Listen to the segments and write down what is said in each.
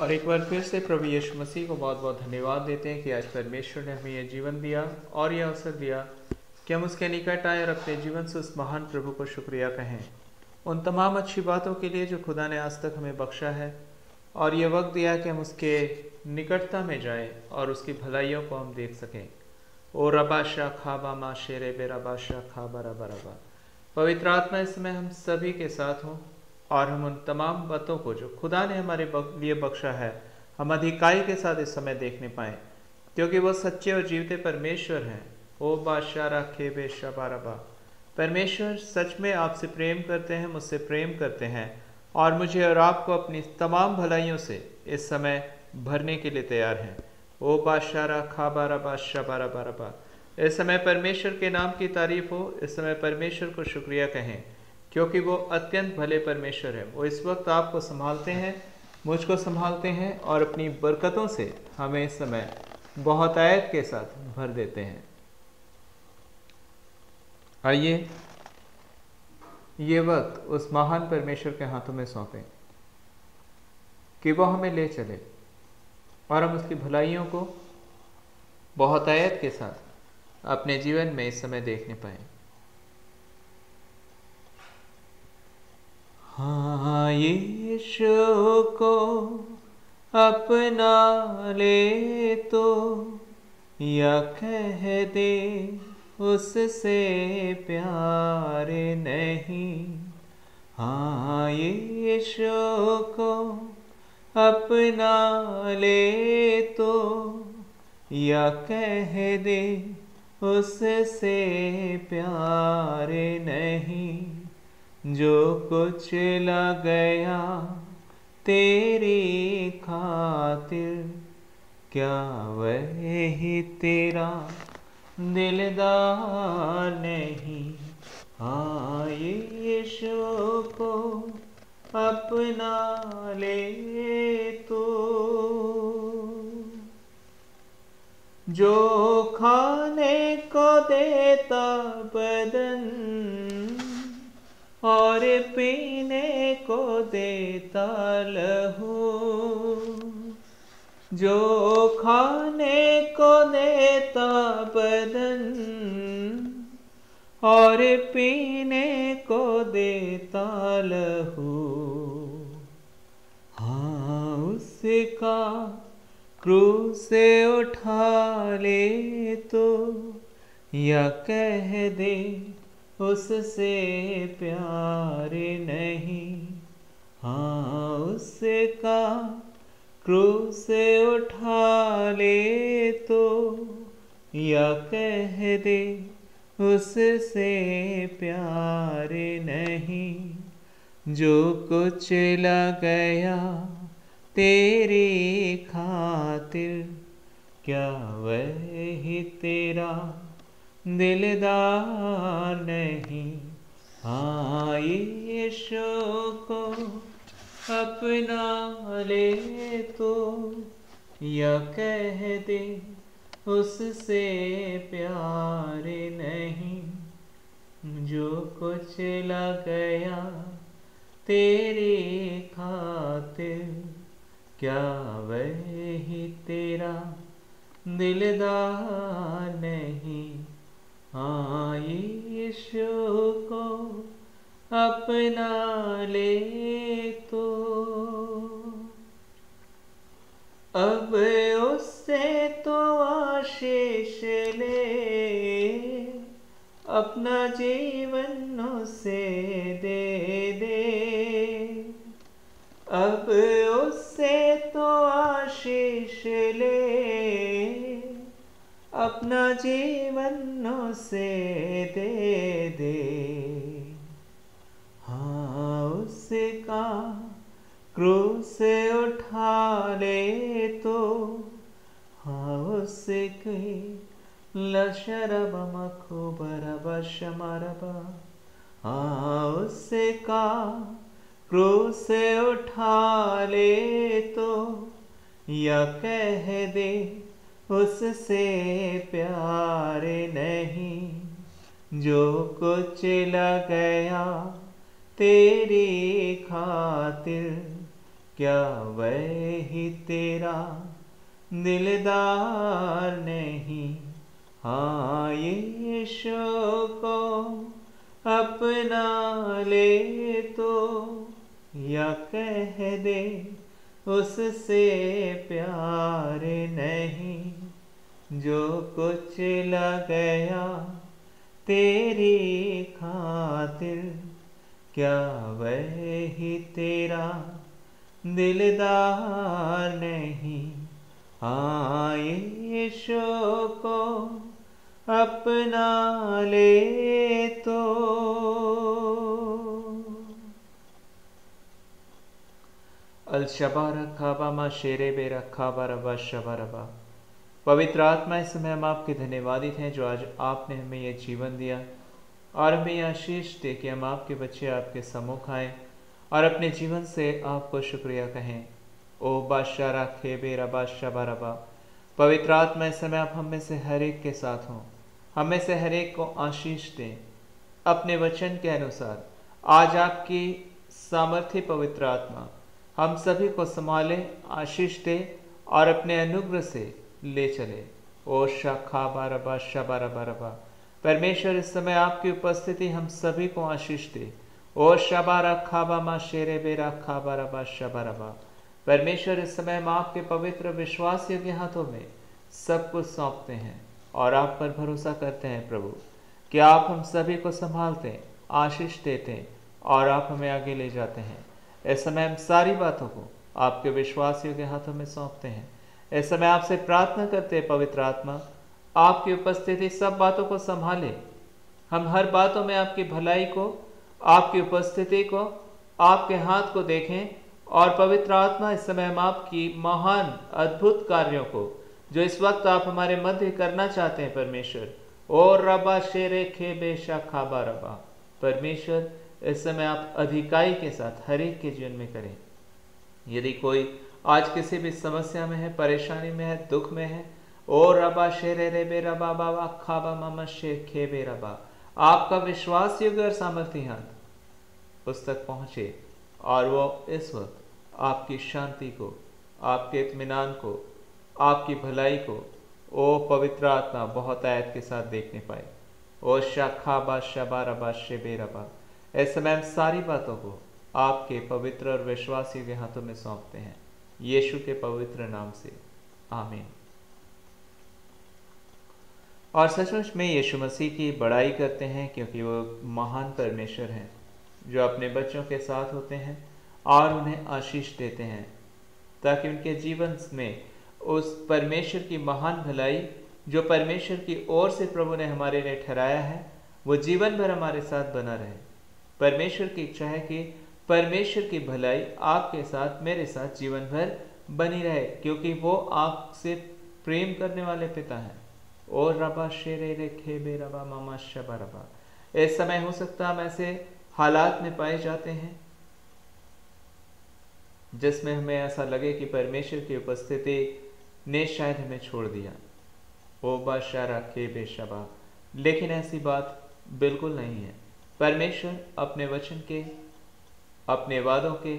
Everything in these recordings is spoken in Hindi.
और एक बार फिर से प्रभु यीशु मसीह को बहुत बहुत धन्यवाद देते हैं कि आज परमेश्वर ने हमें यह जीवन दिया और यह अवसर दिया कि हम उसके निकट आए और अपने जीवन से उस महान प्रभु को शुक्रिया कहें उन तमाम अच्छी बातों के लिए जो खुदा ने आज तक हमें बख्शा है और ये वक्त दिया कि हम उसके निकटता में जाएं और उसकी भलाइयों को हम देख सकें। ओ रबा शाह खाबा मा शेरे बे रबा शाह खाबा रबा रबा। पवित्र आत्मा इस समय हम सभी के साथ हों और हम उन तमाम बातों को जो खुदा ने हमारे लिए बख्शा है हम अधिकाई के साथ इस समय देखने पाएँ, क्योंकि वो सच्चे और जीवते परमेश्वर हैं। ओ बादशाह रखे बे शबा रबा। परमेश्वर सच में आपसे प्रेम करते हैं, मुझसे प्रेम करते हैं और मुझे और आपको अपनी तमाम भलाइयों से इस समय भरने के लिए तैयार हैं। ओ बादशाह रखा बारा बादशाह बारा बारा बा। इस समय परमेश्वर के नाम की तारीफ हो। इस समय परमेश्वर को शुक्रिया कहें, क्योंकि वो अत्यंत भले परमेश्वर है। वो इस वक्त आपको संभालते हैं, मुझको संभालते हैं और अपनी बरकतों से हमें इस समय बहुत आयत के साथ भर देते हैं। आइए ये वक्त उस महान परमेश्वर के हाथों में सौंपें कि वो हमें ले चले और हम उसकी भलाइयों को बहुत आयत के साथ अपने जीवन में इस समय देखने पाएं। हाँ, यीशु को अपना ले तो या कह दे उससे प्यार नहीं। हाँ, यीशु को अपना ले तो या कह दे उससे प्यार नहीं। जो कुछ लग गया तेरी खातिर, क्या वही तेरा दिलदार नहीं। हाँ, यीशु को अपना ले तो। जो खाने को देता बदन और पीने को देता लहू, जो खाने को देता बदन और पीने को देता लहू, हाँ, उसका क्रूस उठा ले तो या कह दे उससे प्यार नहीं। हाँ, उसका क्रूस उठा ले तो या कह दे उससे प्यार नहीं। जो कुछ लग गया तेरी खातिर, क्या वही तेरा दिलदार नहीं। हाँ, यीशु को अपना ले तो या कह दे उससे प्यार नहीं। जो कुछ लग गया तेरी खातिर, क्या वही तेरा दिलदार नहीं। हाँ, यीशु को अपना ले तो अब उससे तो आशीष ले, अपना जीवन उसे दे दे। अब उससे तो आशीष ले, अपना जीवन उसे दे दे। हाँ, उसका क्रूस उठा ले तो, हाँ, उसके लशरब मखुबरब शमरबा। हाँ, उसका क्रूस उठा ले तो या कह दे उससे प्यार नहीं। जो कुछ लग गया तेरी खातिर, क्या वही तेरा दिलदार नहीं। हाँ यीशु को अपना ले तो, या कह दे उससे प्यार नहीं। जो कुछ गया तेरी खातिर, क्या वही तेरा दिलदार नहीं। हाँ यीशु को अपना ले तो। अल शबा रखा बामा शेरे बे रखा बरबा शबा रबा। पवित्र आत्मा, इस समय हम आपके धन्यवादित हैं जो आज आपने हमें यह जीवन दिया और हमें यह आशीष दे कि हम आपके बच्चे आपके सम्मुख आए और अपने जीवन से आपको शुक्रिया कहें। ओ बादशाह राखे बेरा बादशाह बारबा। पवित्र आत्मा, इस समय आप हम में से हर एक के साथ हों, हम में से हर एक को आशीष दें अपने वचन के अनुसार। आज आपकी सामर्थ्य पवित्र आत्मा हम सभी को संभाले, आशीष दे और अपने अनुग्रह से ले चले। ओ शाखा बारबा शबा रबा। परमेश्वर, इस समय आपकी उपस्थिति हम सभी को आशीष दे। ओ शबा रखा बामा शेरे बेरा खाबा रबा शबा रबा। परमेश्वर, इस समय हम आपके पवित्र विश्वास योग्य हाथों में सब कुछ सौंपते हैं और आप पर भरोसा करते हैं प्रभु कि आप हम सभी को संभालते हैं, आशीष देते हैं और आप हमें आगे ले जाते हैं। इस समय हम सारी बातों को आपके विश्वास योग्य हाथों में सौंपते हैं। इस समय आपसे प्रार्थना करते हैं पवित्र आत्मा, आपकी उपस्थिति सब बातों को संभाले। हम हर बातों में आपकी भलाई को, आपकी उपस्थिति को, आपके हाथ को देखें और पवित्र आत्मा, इस समय हम आपकी महान अद्भुत कार्यों को जो इस वक्त आप हमारे मध्य करना चाहते हैं परमेश्वर, और रबा शेरे खे बेशा खाबा रबा। परमेश्वर, इस समय आप अधिकाई के साथ हर एक के जीवन में करें। यदि कोई आज किसी भी समस्या में है, परेशानी में है, दुख में है, ओ रबा शेरे रे बे रबा बाबा खाबा मामा शेर खे बे रबा, आपका विश्वास योग्य और सामर्थ्य हाथ उस तक पहुंचे और वो इस वक्त आपकी शांति को, आपके इत्मीनान को, आपकी भलाई को, ओ पवित्र आत्मा बहुत आयत के साथ देखने पाए। ओ शाखा बा शबा रबा शेबे रबा। इस समय हम सारी बातों को आपके पवित्र और विश्वास योग्य हाथों में सौंपते हैं, यीशु के पवित्र नाम से, आमीन। और सचमुच में यीशु मसीह की बड़ाई करते हैं क्योंकि वो महान परमेश्वर हैं जो अपने बच्चों के साथ होते हैं और उन्हें आशीष देते हैं ताकि उनके जीवन में उस परमेश्वर की महान भलाई जो परमेश्वर की ओर से प्रभु ने हमारे लिए ठहराया है वो जीवन भर हमारे साथ बना रहे। परमेश्वर की इच्छा है कि परमेश्वर की भलाई आपके साथ, मेरे साथ जीवन भर बनी रहे क्योंकि वो आपसे प्रेम करने वाले पिता हैं। और रबा शेरे रे खे बे रबा मामा शबा रबा। इस समय हो सकता हम ऐसे हालात में पाए जाते हैं जिसमें हमें ऐसा लगे कि परमेश्वर की उपस्थिति ने शायद हमें छोड़ दिया। ओ बाशारा खे बे शबा। लेकिन ऐसी बात बिल्कुल नहीं है। परमेश्वर अपने वचन के, अपने वादों के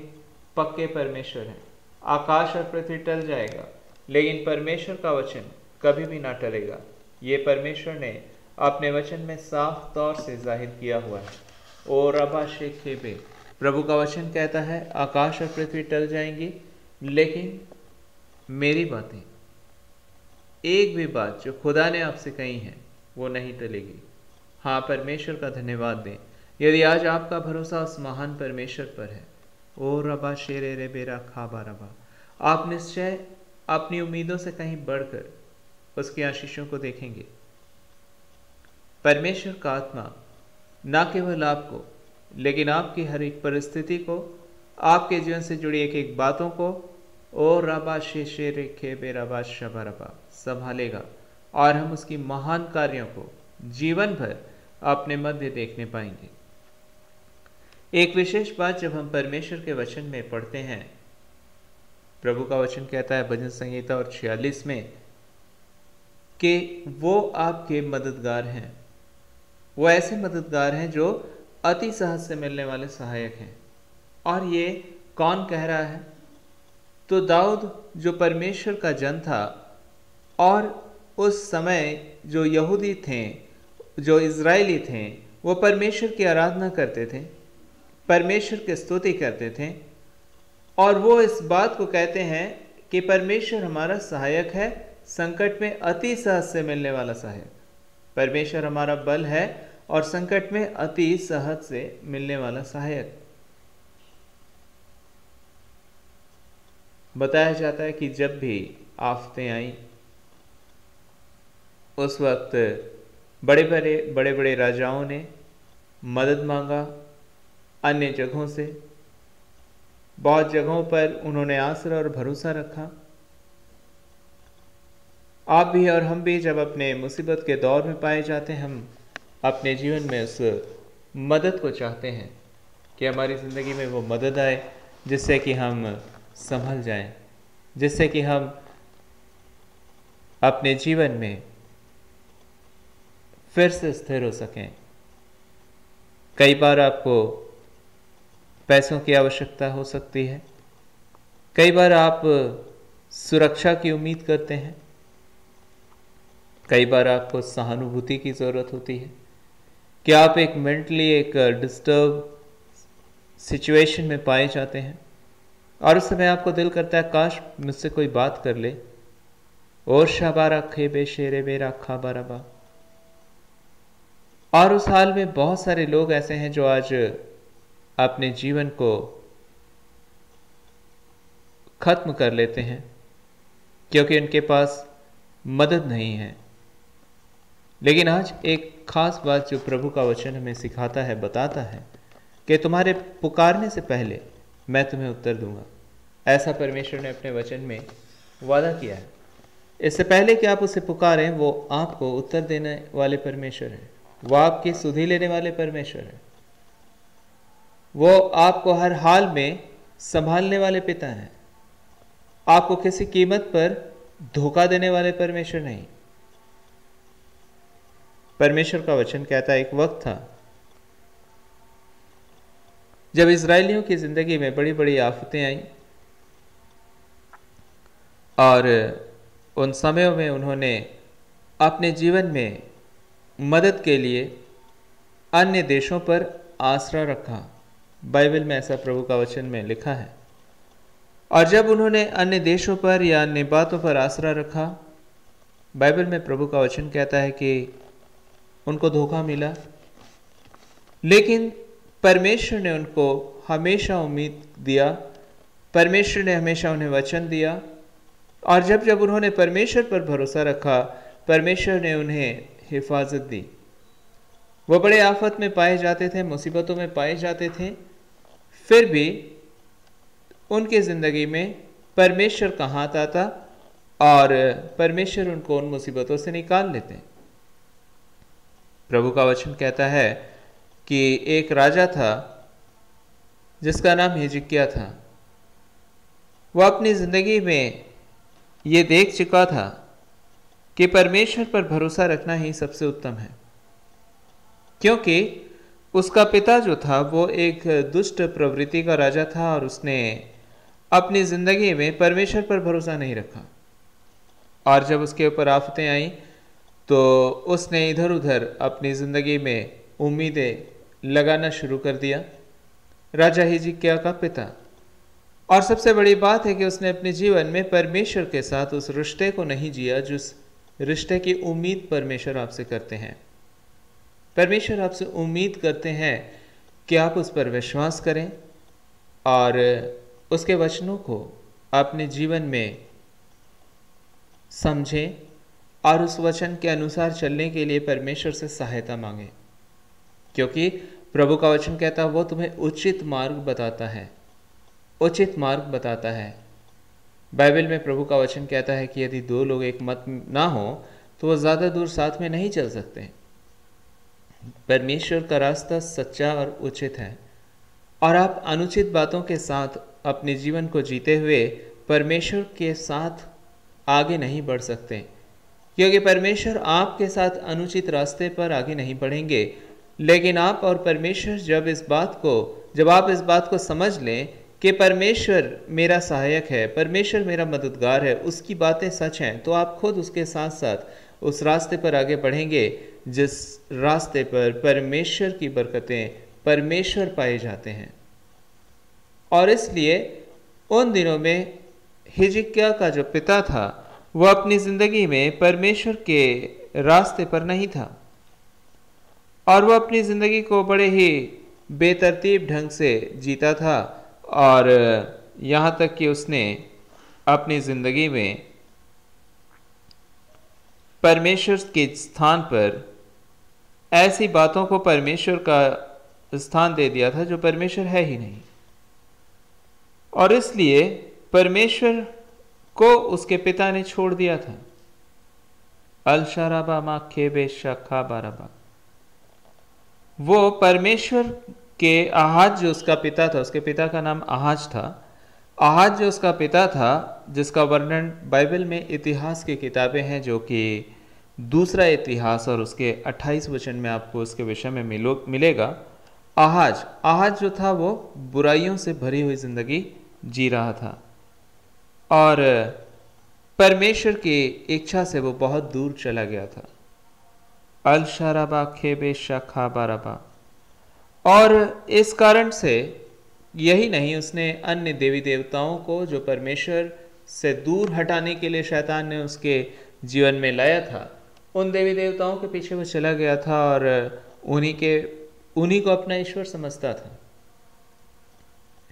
पक्के परमेश्वर हैं। आकाश और पृथ्वी टल जाएगा लेकिन परमेश्वर का वचन कभी भी ना टलेगा। ये परमेश्वर ने अपने वचन में साफ तौर से जाहिर किया हुआ है। ओ रबा शेखेबे। प्रभु का वचन कहता है आकाश और पृथ्वी टल जाएंगी लेकिन मेरी बातें, एक भी बात जो खुदा ने आपसे कही है वो नहीं टलेगी। हाँ, परमेश्वर का धन्यवाद दें यदि आज आपका भरोसा उस महान परमेश्वर पर है। ओ रबा शेरे रे बेरा खाबा रबा। आप निश्चय अपनी उम्मीदों से कहीं बढ़कर उसकी आशीषों को देखेंगे। परमेश्वर का आत्मा न केवल आपको लेकिन आपकी हर एक परिस्थिति को, आपके जीवन से जुड़ी एक एक बातों को ओ रबा शे रेखे बे रबा शबा रबा संभालेगा और हम उसकी महान कार्यों को जीवन भर अपने मध्य देखने पाएंगे। एक विशेष बात जब हम परमेश्वर के वचन में पढ़ते हैं, प्रभु का वचन कहता है भजन संहिता और 46 में कि वो आपके मददगार हैं। वो ऐसे मददगार हैं जो अति सहज से मिलने वाले सहायक हैं। और ये कौन कह रहा है? तो दाऊद जो परमेश्वर का जन था और उस समय जो यहूदी थे, जो इज़राइली थे, वो परमेश्वर की आराधना करते थे, परमेश्वर की स्तुति करते थे, और वो इस बात को कहते हैं कि परमेश्वर हमारा सहायक है, संकट में अति सहज से मिलने वाला सहायक। परमेश्वर हमारा बल है और संकट में अति सहज से मिलने वाला सहायक। बताया जाता है कि जब भी आफतें आई उस वक्त बड़े बड़े राजाओं ने मदद मांगा, अन्य जगहों से, बहुत जगहों पर उन्होंने आसरा और भरोसा रखा। आप भी और हम भी जब अपने मुसीबत के दौर में पाए जाते हैं, हम अपने जीवन में उस मदद को चाहते हैं कि हमारी ज़िंदगी में वो मदद आए, जिससे कि हम संभल जाएं, जिससे कि हम अपने जीवन में फिर से स्थिर हो सकें। कई बार आपको पैसों की आवश्यकता हो सकती है, कई बार आप सुरक्षा की उम्मीद करते हैं, कई बार आपको सहानुभूति की ज़रूरत होती है कि आप एक मेंटली एक डिस्टर्ब सिचुएशन में पाए जाते हैं और उस समय आपको दिल करता है काश मुझसे कोई बात कर ले। और शाबारा खे बेशेरे बेरा खा बाराबा। और उस हाल में बहुत सारे लोग ऐसे हैं जो आज अपने जीवन को खत्म कर लेते हैं क्योंकि उनके पास मदद नहीं है। लेकिन आज एक खास बात जो प्रभु का वचन हमें सिखाता है, बताता है कि तुम्हारे पुकारने से पहले मैं तुम्हें उत्तर दूंगा। ऐसा परमेश्वर ने अपने वचन में वादा किया है। इससे पहले कि आप उसे पुकारें, वो आपको उत्तर देने वाले परमेश्वर है, वो आपकी सुधि लेने वाले परमेश्वर है, वो आपको हर हाल में संभालने वाले पिता हैं, आपको किसी कीमत पर धोखा देने वाले परमेश्वर नहीं। परमेश्वर का वचन कहता है एक वक्त था जब इज़राइलियों की जिंदगी में बड़ी बड़ी आफतें आईं और उन समयों में उन्होंने अपने जीवन में मदद के लिए अन्य देशों पर आसरा रखा। बाइबल में ऐसा प्रभु का वचन में लिखा है। और जब उन्होंने अन्य देशों पर या अन्य बातों पर आसरा रखा, बाइबल में प्रभु का वचन कहता है कि उनको धोखा मिला। लेकिन परमेश्वर ने उनको हमेशा उम्मीद दिया, परमेश्वर ने हमेशा उन्हें वचन दिया। और जब जब उन्होंने परमेश्वर पर भरोसा रखा, परमेश्वर ने उन्हें हिफाजत दी। वो बड़े आफत में पाए जाते थे, मुसीबतों में पाए जाते थे, फिर भी उनकी ज़िंदगी में परमेश्वर का हाथ आता और परमेश्वर उनको उन मुसीबतों से निकाल लेते। प्रभु का वचन कहता है कि एक राजा था जिसका नाम हिजकिय्याह था। वह अपनी ज़िंदगी में ये देख चुका था कि परमेश्वर पर भरोसा रखना ही सबसे उत्तम है, क्योंकि उसका पिता जो था वो एक दुष्ट प्रवृत्ति का राजा था और उसने अपनी ज़िंदगी में परमेश्वर पर भरोसा नहीं रखा। और जब उसके ऊपर आफतें आईं तो उसने इधर उधर अपनी ज़िंदगी में उम्मीदें लगाना शुरू कर दिया, राजा हिजकिय्याह का पिता। और सबसे बड़ी बात है कि उसने अपने जीवन में परमेश्वर के साथ उस रिश्ते को नहीं जिया जिस रिश्ते की उम्मीद परमेश्वर आपसे करते हैं। परमेश्वर आपसे उम्मीद करते हैं कि आप उस पर विश्वास करें और उसके वचनों को अपने जीवन में समझें और उस वचन के अनुसार चलने के लिए परमेश्वर से सहायता मांगें, क्योंकि प्रभु का वचन कहता है वो तुम्हें उचित मार्ग बताता है, उचित मार्ग बताता है। बाइबल में प्रभु का वचन कहता है कि यदि दो लोग एक मत ना हो तो वो ज़्यादा दूर साथ में नहीं चल सकते। परमेश्वर का रास्ता सच्चा और उचित है और आप अनुचित बातों के साथ अपने जीवन को जीते हुए परमेश्वर के साथ आगे नहीं बढ़ सकते, क्योंकि परमेश्वर आपके साथ अनुचित रास्ते पर आगे नहीं बढ़ेंगे। लेकिन आप और परमेश्वर जब आप इस बात को समझ लें कि परमेश्वर मेरा सहायक है, परमेश्वर मेरा मददगार है, उसकी बातें सच हैं, तो आप खुद उसके साथ साथ उस रास्ते पर आगे बढ़ेंगे जिस रास्ते पर परमेश्वर की बरकतें, परमेश्वर पाए जाते हैं। और इसलिए उन दिनों में हिजकिय्याह का जो पिता था वह अपनी ज़िंदगी में परमेश्वर के रास्ते पर नहीं था और वह अपनी ज़िंदगी को बड़े ही बेतरतीब ढंग से जीता था। और यहाँ तक कि उसने अपनी ज़िंदगी में परमेश्वर के स्थान पर ऐसी बातों को परमेश्वर का स्थान दे दिया था जो परमेश्वर है ही नहीं। और इसलिए परमेश्वर को उसके पिता ने छोड़ दिया था। अलशराबा मा खेबे शखा बारबा, वो परमेश्वर के आहाज जो उसका पिता था, उसके पिता का नाम आहाज था, आहाज जो उसका पिता था, जिसका वर्णन बाइबल में इतिहास की किताबें हैं, जो कि दूसरा इतिहास और उसके 28 वचन में आपको उसके विषय में मिलेगा। आहाज जो था वो बुराइयों से भरी हुई जिंदगी जी रहा था और परमेश्वर की इच्छा से वो बहुत दूर चला गया था। अल शराबा खेबे शखा बारबा, और इस कारण से यही नहीं, उसने अन्य देवी देवताओं को जो परमेश्वर से दूर हटाने के लिए शैतान ने उसके जीवन में लाया था, उन देवी देवताओं के पीछे वो चला गया था और उन्हीं को अपना ईश्वर समझता था।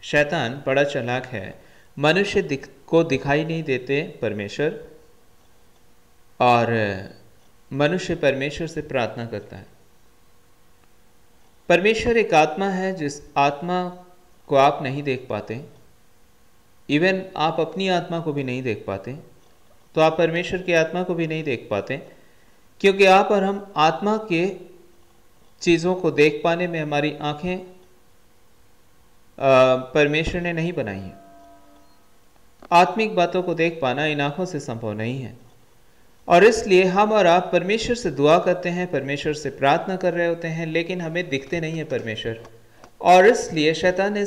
शैतान बड़ा चालाक है, मनुष्य को दिखाई नहीं देते परमेश्वर, और मनुष्य परमेश्वर से प्रार्थना करता है। परमेश्वर एक आत्मा है, जिस आत्मा को आप नहीं देख पाते, इवन आप अपनी आत्मा को भी नहीं देख पाते, तो आप परमेश्वर की आत्मा को भी नहीं देख पाते, क्योंकि आप और हम आत्मा के चीज़ों को देख पाने में हमारी आंखें परमेश्वर ने नहीं बनाई हैं। आत्मिक बातों को देख पाना इन आंखों से संभव नहीं है, और इसलिए हम और आप परमेश्वर से दुआ करते हैं, परमेश्वर से प्रार्थना कर रहे होते हैं, लेकिन हमें दिखते नहीं है परमेश्वर। और इसलिए शैतान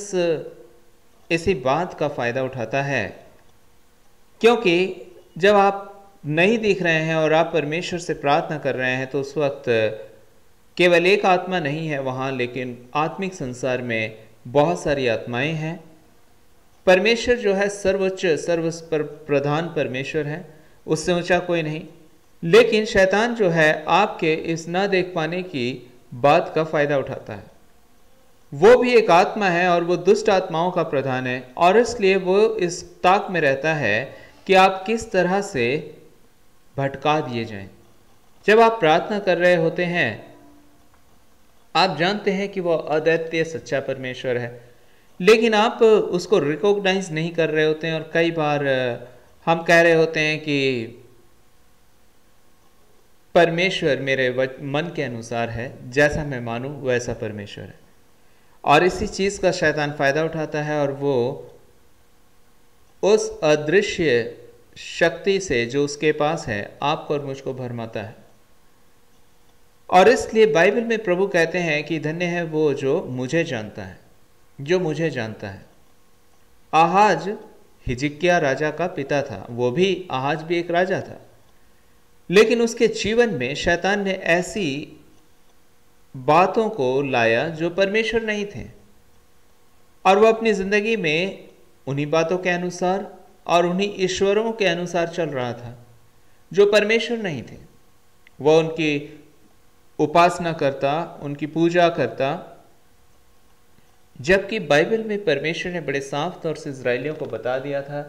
इसी बात का फ़ायदा उठाता है, क्योंकि जब आप नहीं दिख रहे हैं और आप परमेश्वर से प्रार्थना कर रहे हैं, तो उस वक्त केवल एक आत्मा नहीं है वहाँ, लेकिन आत्मिक संसार में बहुत सारी आत्माएं हैं। परमेश्वर जो है सर्वोच्च, प्रधान परमेश्वर है, उससे ऊंचा कोई नहीं। लेकिन शैतान जो है आपके इस ना देख पाने की बात का फायदा उठाता है। वो भी एक आत्मा है और वो दुष्ट आत्माओं का प्रधान है, और इसलिए वो इस ताक में रहता है कि आप किस तरह से भटका दिए जाएं। जब आप प्रार्थना कर रहे होते हैं, आप जानते हैं कि वो अद्वितीय सच्चा परमेश्वर है, लेकिन आप उसको रिकॉग्नाइज नहीं कर रहे होते हैं। और कई बार हम कह रहे होते हैं कि परमेश्वर मेरे मन के अनुसार है, जैसा मैं मानूं वैसा परमेश्वर है। और इसी चीज़ का शैतान फ़ायदा उठाता है, और वो उस अदृश्य शक्ति से जो उसके पास है आपको और मुझको भरमाता है। और इसलिए बाइबल में प्रभु कहते हैं कि धन्य है वो जो मुझे जानता है, जो मुझे जानता है। आहाज हिजकिय्याह राजा का पिता था, वो भी, आहाज भी एक राजा था, लेकिन उसके जीवन में शैतान ने ऐसी बातों को लाया जो परमेश्वर नहीं थे, और वह अपनी ज़िंदगी में उन्हीं बातों के अनुसार और उन्हीं ईश्वरों के अनुसार चल रहा था जो परमेश्वर नहीं थे। वह उनकी उपासना करता, उनकी पूजा करता, जबकि बाइबल में परमेश्वर ने बड़े साफ तौर से इजराइलियों को बता दिया था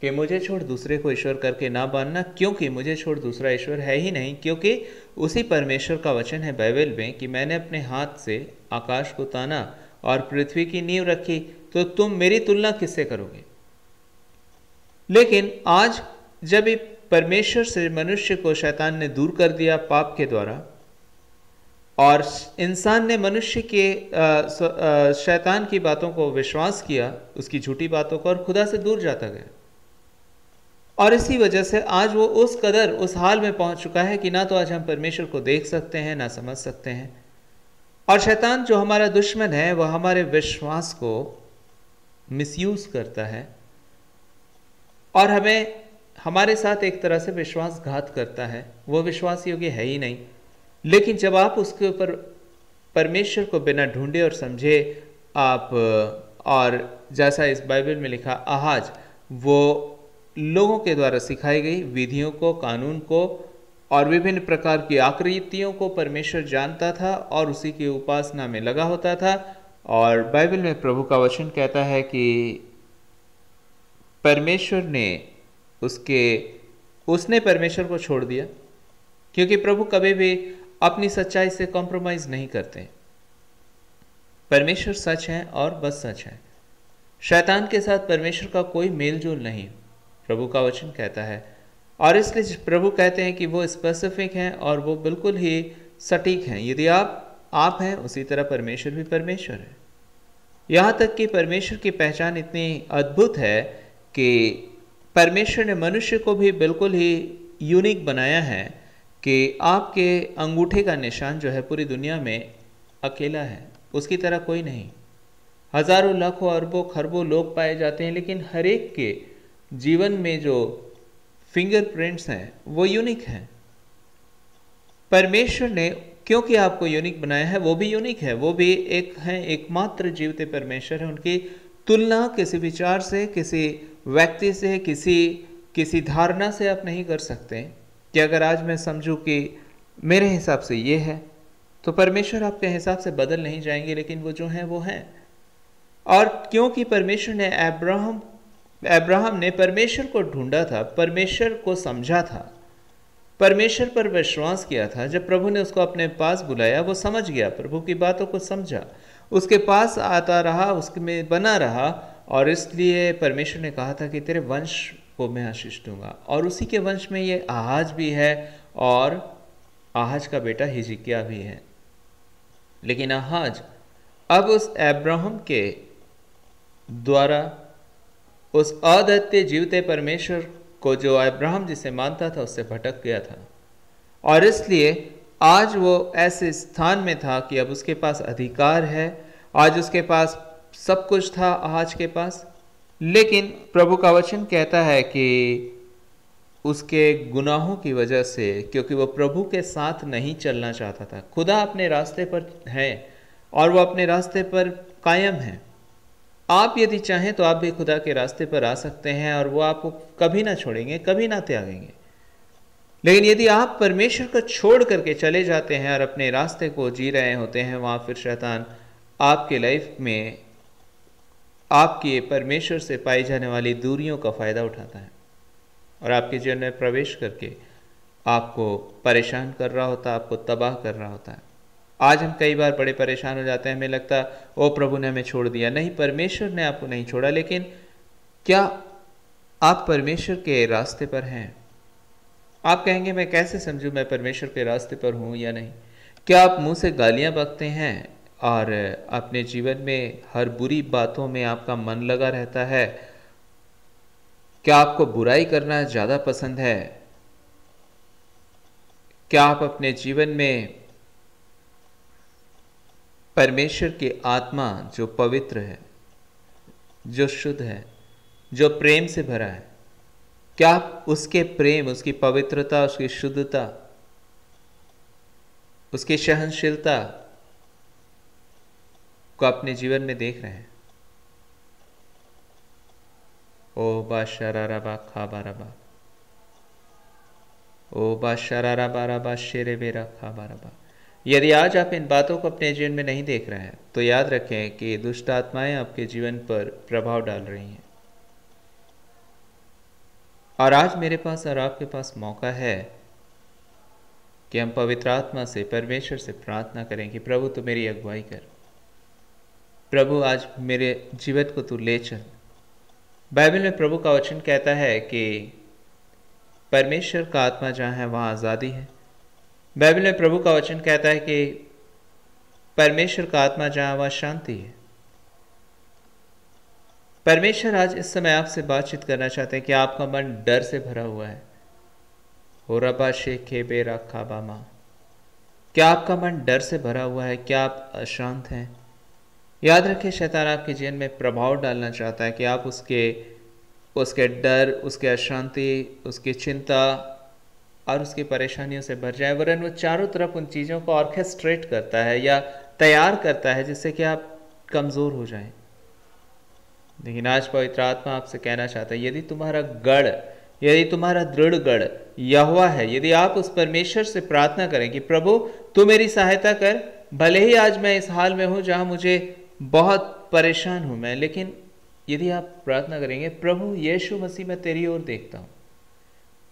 कि मुझे छोड़ दूसरे को ईश्वर करके ना मानना, क्योंकि मुझे छोड़ दूसरा ईश्वर है ही नहीं। क्योंकि उसी परमेश्वर का वचन है बाइबल में कि मैंने अपने हाथ से आकाश को ताना और पृथ्वी की नींव रखी, तो तुम मेरी तुलना किससे करोगे। लेकिन आज जब परमेश्वर से मनुष्य को शैतान ने दूर कर दिया पाप के द्वारा, और इंसान ने मनुष्य के शैतान की बातों को विश्वास किया, उसकी झूठी बातों को, और खुदा से दूर जाता गया। और इसी वजह से आज वो उस कदर उस हाल में पहुंच चुका है कि ना तो आज हम परमेश्वर को देख सकते हैं, ना समझ सकते हैं। और शैतान जो हमारा दुश्मन है, वह हमारे विश्वास को मिसयूज करता है और हमें हमारे साथ एक तरह से विश्वासघात करता है, वो विश्वास योग्य है ही नहीं। लेकिन जब आप उसके ऊपर परमेश्वर को बिना ढूंढे और समझे आप, और जैसा इस बाइबल में लिखा, आहाज वो लोगों के द्वारा सिखाई गई विधियों को, कानून को और विभिन्न प्रकार की आकृतियों को परमेश्वर जानता था और उसी की उपासना में लगा होता था। और बाइबल में प्रभु का वचन कहता है कि परमेश्वर ने उसने परमेश्वर को छोड़ दिया, क्योंकि प्रभु कभी भी अपनी सच्चाई से कॉम्प्रोमाइज नहीं करते। परमेश्वर सच है और बस सच है। शैतान के साथ परमेश्वर का कोई मेल जोल नहीं, प्रभु का वचन कहता है। और इसलिए प्रभु कहते हैं कि वो स्पेसिफिक हैं और वो बिल्कुल ही सटीक हैं। यदि आप हैं, उसी तरह परमेश्वर भी परमेश्वर है। यहाँ तक कि परमेश्वर की पहचान इतनी अद्भुत है कि परमेश्वर ने मनुष्य को भी बिल्कुल ही यूनिक बनाया है कि आपके अंगूठे का निशान जो है पूरी दुनिया में अकेला है, उसकी तरह कोई नहीं। हजारों लाखों अरबों खरबों लोग पाए जाते हैं, लेकिन हर एक के जीवन में जो फिंगरप्रिंट्स हैं वो यूनिक हैं। परमेश्वर ने क्योंकि आपको यूनिक बनाया है, वो भी यूनिक है, वो भी एक है, एकमात्र जीवते परमेश्वर है। उनकी तुलना किसी विचार से, किसी व्यक्ति से, किसी धारणा से आप नहीं कर सकते कि अगर आज मैं समझूं कि मेरे हिसाब से ये है, तो परमेश्वर आपके हिसाब से बदल नहीं जाएंगे, लेकिन वो जो है वो हैं। और क्योंकि परमेश्वर ने अब्राहम ने परमेश्वर को ढूंढा था, परमेश्वर को समझा था, परमेश्वर पर विश्वास किया था। जब प्रभु ने उसको अपने पास बुलाया, वो समझ गया, प्रभु की बातों को समझा, उसके पास आता रहा, उसके में बना रहा। और इसलिए परमेश्वर ने कहा था कि तेरे वंश को मैं आशीष दूंगा। और उसी के वंश में ये आहाज भी है और आहाज का बेटा हिजकिय्याह भी है। लेकिन आहाज अब उस अब्राहम के द्वारा उस अद्वितीय जीवते परमेश्वर को, जो अब्राहम जिसे मानता था, उससे भटक गया था। और इसलिए आज वो ऐसे स्थान में था कि अब उसके पास अधिकार है, आज उसके पास सब कुछ था आहाज के पास। लेकिन प्रभु का वचन कहता है कि उसके गुनाहों की वजह से, क्योंकि वो प्रभु के साथ नहीं चलना चाहता था, खुदा अपने रास्ते पर है और वो अपने रास्ते पर कायम है। आप यदि चाहें तो आप भी खुदा के रास्ते पर आ सकते हैं और वो आपको कभी ना छोड़ेंगे, कभी ना त्यागेंगे। लेकिन यदि आप परमेश्वर को छोड़ करके चले जाते हैं और अपने रास्ते को जी रहे होते हैं, वहां फिर शैतान आपके लाइफ में आपकी परमेश्वर से पाई जाने वाली दूरियों का फायदा उठाता है और आपके जीवन में प्रवेश करके आपको परेशान कर रहा होता है, आपको तबाह कर रहा होता है। आज हम कई बार बड़े परेशान हो जाते हैं, हमें लगता है ओ प्रभु ने हमें छोड़ दिया। नहीं, परमेश्वर ने आपको नहीं छोड़ा। लेकिन क्या आप परमेश्वर के रास्ते पर हैं? आप कहेंगे मैं कैसे समझूं मैं परमेश्वर के रास्ते पर हूं या नहीं? क्या आप मुंह से गालियां बकते हैं और अपने जीवन में हर बुरी बातों में आपका मन लगा रहता है? क्या आपको बुराई करना ज़्यादा पसंद है? क्या आप अपने जीवन में परमेश्वर की आत्मा जो पवित्र है, जो शुद्ध है, जो प्रेम से भरा है, क्या आप उसके प्रेम, उसकी पवित्रता, उसकी शुद्धता, उसकी सहनशीलता को अपने जीवन में देख रहे हैं? ओ बा शराराबा खाबाराबा, ओ बा शराराबा रबा शेरे बेरा खाबाराबा। यदि आज आप इन बातों को अपने जीवन में नहीं देख रहे हैं, तो याद रखें कि दुष्ट आत्माएं आपके जीवन पर प्रभाव डाल रही हैं। और आज मेरे पास और आपके पास मौका है कि हम पवित्र आत्मा से, परमेश्वर से प्रार्थना करें कि प्रभु तू मेरी अगुवाई कर, प्रभु आज मेरे जीवन को तू ले चल। बाइबल में प्रभु का वचन कहता है कि परमेश्वर का आत्मा जहाँ है वहाँ आज़ादी है। बाइबल में प्रभु का वचन कहता है कि परमेश्वर का आत्मा जहाँ वहाँ शांति है। परमेश्वर आज इस समय आपसे बातचीत करना चाहते हैं कि आपका मन डर से भरा हुआ है। हो रबा शेखे बेरा खाबामा, क्या आपका मन डर से भरा हुआ है? क्या आप अशांत हैं? याद रखें, शैतान आपके जीवन में प्रभाव डालना चाहता है कि आप उसके डर, उसके अशांति, उसकी चिंता और उसकी परेशानियों से भर जाए, वरन वो चारों तरफ उन चीज़ों को ऑर्केस्ट्रेट करता है या तैयार करता है जिससे कि आप कमज़ोर हो जाएं। लेकिन आज पवित्र आत्मा आपसे कहना चाहता है, यदि तुम्हारा दृढ़ गढ़ यहोवा है, यदि आप उस परमेश्वर से प्रार्थना करें कि प्रभु तू मेरी सहायता कर, भले ही आज मैं इस हाल में हूं जहां मुझे बहुत परेशान हूं मैं, लेकिन यदि आप प्रार्थना करेंगे, प्रभु यीशु मसीह मैं तेरी ओर देखता हूं।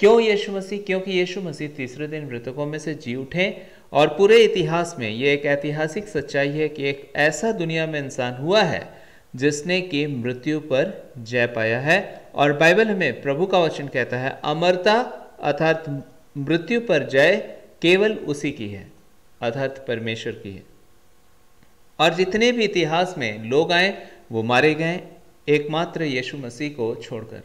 क्यों यीशु मसीह? क्योंकि यीशु मसीह तीसरे दिन मृतकों में से जी उठे और पूरे इतिहास में ये एक ऐतिहासिक सच्चाई है कि एक ऐसा दुनिया में इंसान हुआ है जिसने कि मृत्यु पर जय पाया है। और बाइबल हमें प्रभु का वचन कहता है, अमरता अर्थात मृत्यु पर जय केवल उसी की है, अर्थात परमेश्वर की है। और जितने भी इतिहास में लोग आए वो मारे गए एकमात्र यीशु मसीह को छोड़कर,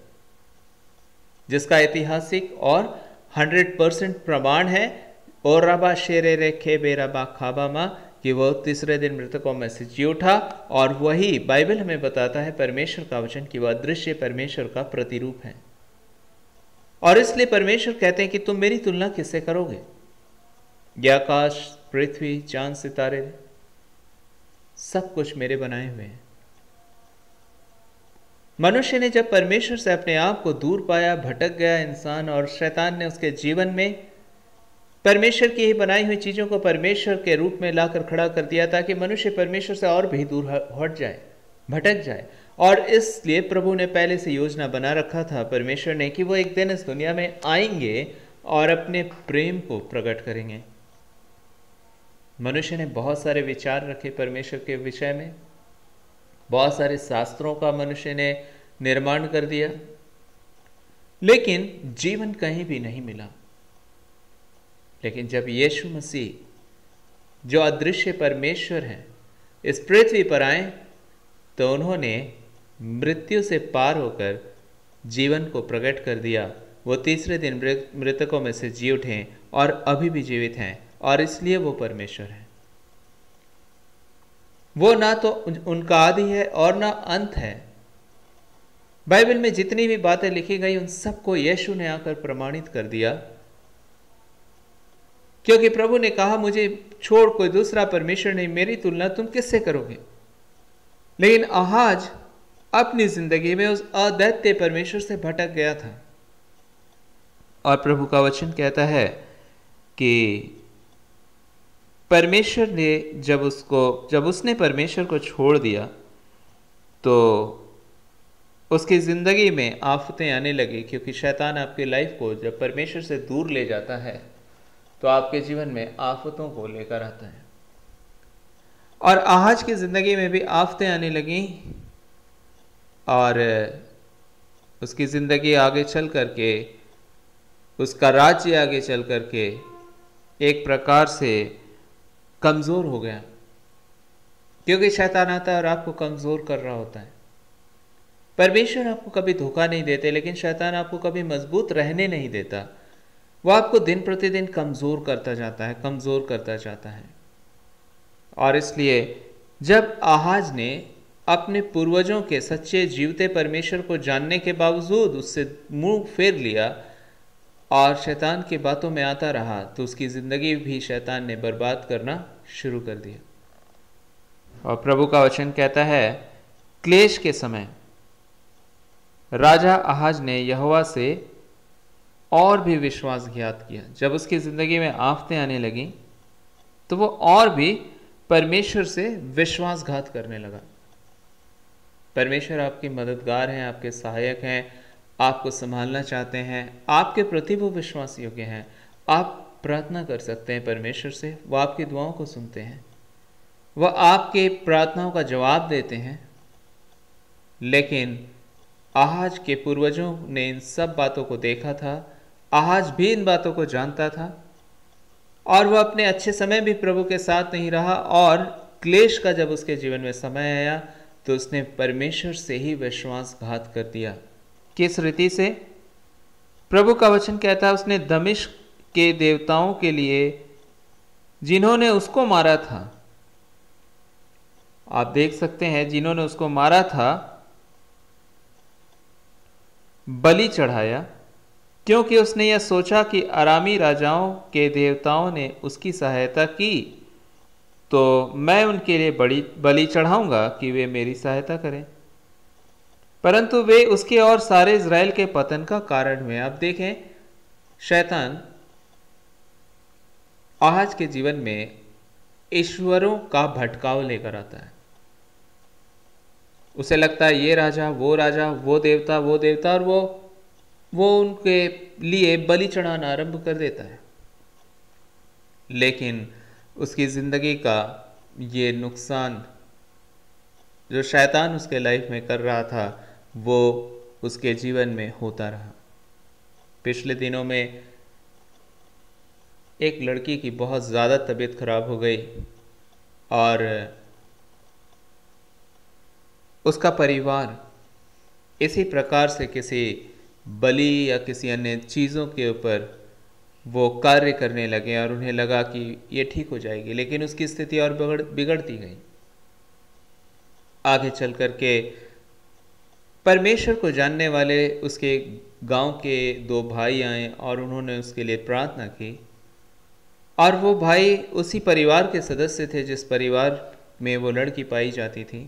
जिसका ऐतिहासिक और 100% प्रमाण है और रबा शेरे रेखे बेरबा खाबामा कि वह तीसरे दिन मृतकों में से जी उठा। और वही बाइबल हमें बताता है, परमेश्वर का वचन, कि वह अदृश्य परमेश्वर का प्रतिरूप है। और इसलिए परमेश्वर कहते हैं कि तुम मेरी तुलना किससे करोगे? ये आकाश, पृथ्वी, चांद, सितारे सब कुछ मेरे बनाए हुए हैं। मनुष्य ने जब परमेश्वर से अपने आप को दूर पाया, भटक गया इंसान, और शैतान ने उसके जीवन में परमेश्वर की ही बनाई हुई चीज़ों को परमेश्वर के रूप में लाकर खड़ा कर दिया ताकि मनुष्य परमेश्वर से और भी दूर हट जाए, भटक जाए। और इसलिए प्रभु ने पहले से योजना बना रखा था परमेश्वर ने कि वो एक दिन इस दुनिया में आएंगे और अपने प्रेम को प्रकट करेंगे। मनुष्य ने बहुत सारे विचार रखे परमेश्वर के विषय में, बहुत सारे शास्त्रों का मनुष्य ने निर्माण कर दिया, लेकिन जीवन कहीं भी नहीं मिला। लेकिन जब यीशु मसीह जो अदृश्य परमेश्वर हैं इस पृथ्वी पर आए तो उन्होंने मृत्यु से पार होकर जीवन को प्रकट कर दिया। वो तीसरे दिन मृतकों में से जी उठे और अभी भी जीवित हैं, और इसलिए वो परमेश्वर हैं। वो ना तो उनका आदि है और ना अंत है। बाइबल में जितनी भी बातें लिखी गई उन सबको यीशु ने आकर प्रमाणित कर दिया, क्योंकि प्रभु ने कहा, मुझे छोड़ कोई दूसरा परमेश्वर नहीं, मेरी तुलना तुम किससे करोगे? लेकिन आहाज अपनी जिंदगी में उस अद्वितीय परमेश्वर से भटक गया था। और प्रभु का वचन कहता है कि परमेश्वर ने जब उसने परमेश्वर को छोड़ दिया तो उसकी ज़िंदगी में आफतें आने लगी, क्योंकि शैतान आपकी लाइफ को जब परमेश्वर से दूर ले जाता है तो आपके जीवन में आफतों को लेकर आता है। और आहाज की ज़िंदगी में भी आफतें आने लगी और उसकी ज़िंदगी आगे चल करके, उसका राज्य आगे चल करके एक प्रकार से कमज़ोर हो गया, क्योंकि शैतान आता है और आपको कमज़ोर कर रहा होता है। परमेश्वर आपको कभी धोखा नहीं देते, लेकिन शैतान आपको कभी मजबूत रहने नहीं देता। वो आपको दिन प्रतिदिन कमज़ोर करता जाता है, कमज़ोर करता जाता है। और इसलिए जब आहाज ने अपने पूर्वजों के सच्चे जीवते परमेश्वर को जानने के बावजूद उससे मुंह फेर लिया और शैतान की बातों में आता रहा, तो उसकी ज़िंदगी भी शैतान ने बर्बाद करना शुरू कर दिया। और प्रभु का वचन कहता है, क्लेश के समय राजा आहाज ने यहोवा से और भी विश्वासघात किया। जब उसकी ज़िंदगी में आफतें आने लगी तो वो और भी परमेश्वर से विश्वासघात करने लगा। परमेश्वर आपके मददगार हैं, आपके सहायक हैं, आपको संभालना चाहते हैं, आपके प्रति वो विश्वास योग्य हैं। आप प्रार्थना कर सकते हैं परमेश्वर से, वो आपकी दुआओं को सुनते हैं, वह आपके प्रार्थनाओं का जवाब देते हैं। लेकिन आहाज के पूर्वजों ने इन सब बातों को देखा था, आहाज भी इन बातों को जानता था, और वह अपने अच्छे समय भी प्रभु के साथ नहीं रहा। और क्लेश का जब उसके जीवन में समय आया तो उसने परमेश्वर से ही विश्वासघात कर दिया। किस रीति से? प्रभु का वचन कहता है, उसने दमिश्क के देवताओं के लिए जिन्होंने उसको मारा था, आप देख सकते हैं जिन्होंने उसको मारा था, बलि चढ़ाया, क्योंकि उसने यह सोचा कि अरामी राजाओं के देवताओं ने उसकी सहायता की, तो मैं उनके लिए बड़ी बलि चढ़ाऊंगा कि वे मेरी सहायता करें। परंतु वे उसके और सारे इज़राइल के पतन का कारण हुए। आप देखें, शैतान आज के जीवन में ईश्वरों का भटकाव लेकर आता है। उसे लगता है ये राजा, वो देवता, और वो उनके लिए बलि चढ़ाना आरंभ कर देता है। लेकिन उसकी ज़िंदगी का ये नुकसान जो शैतान उसके लाइफ में कर रहा था, वो उसके जीवन में होता रहा। पिछले दिनों में एक लड़की की बहुत ज़्यादा तबीयत खराब हो गई और उसका परिवार इसी प्रकार से किसी बलि या किसी अन्य चीज़ों के ऊपर वो कार्य करने लगे और उन्हें लगा कि ये ठीक हो जाएगी, लेकिन उसकी स्थिति और बिगड़ती गई। आगे चल कर के परमेश्वर को जानने वाले उसके गांव के 2 भाई आए और उन्होंने उसके लिए प्रार्थना की, और वो भाई उसी परिवार के सदस्य थे जिस परिवार में वो लड़की पाई जाती थी।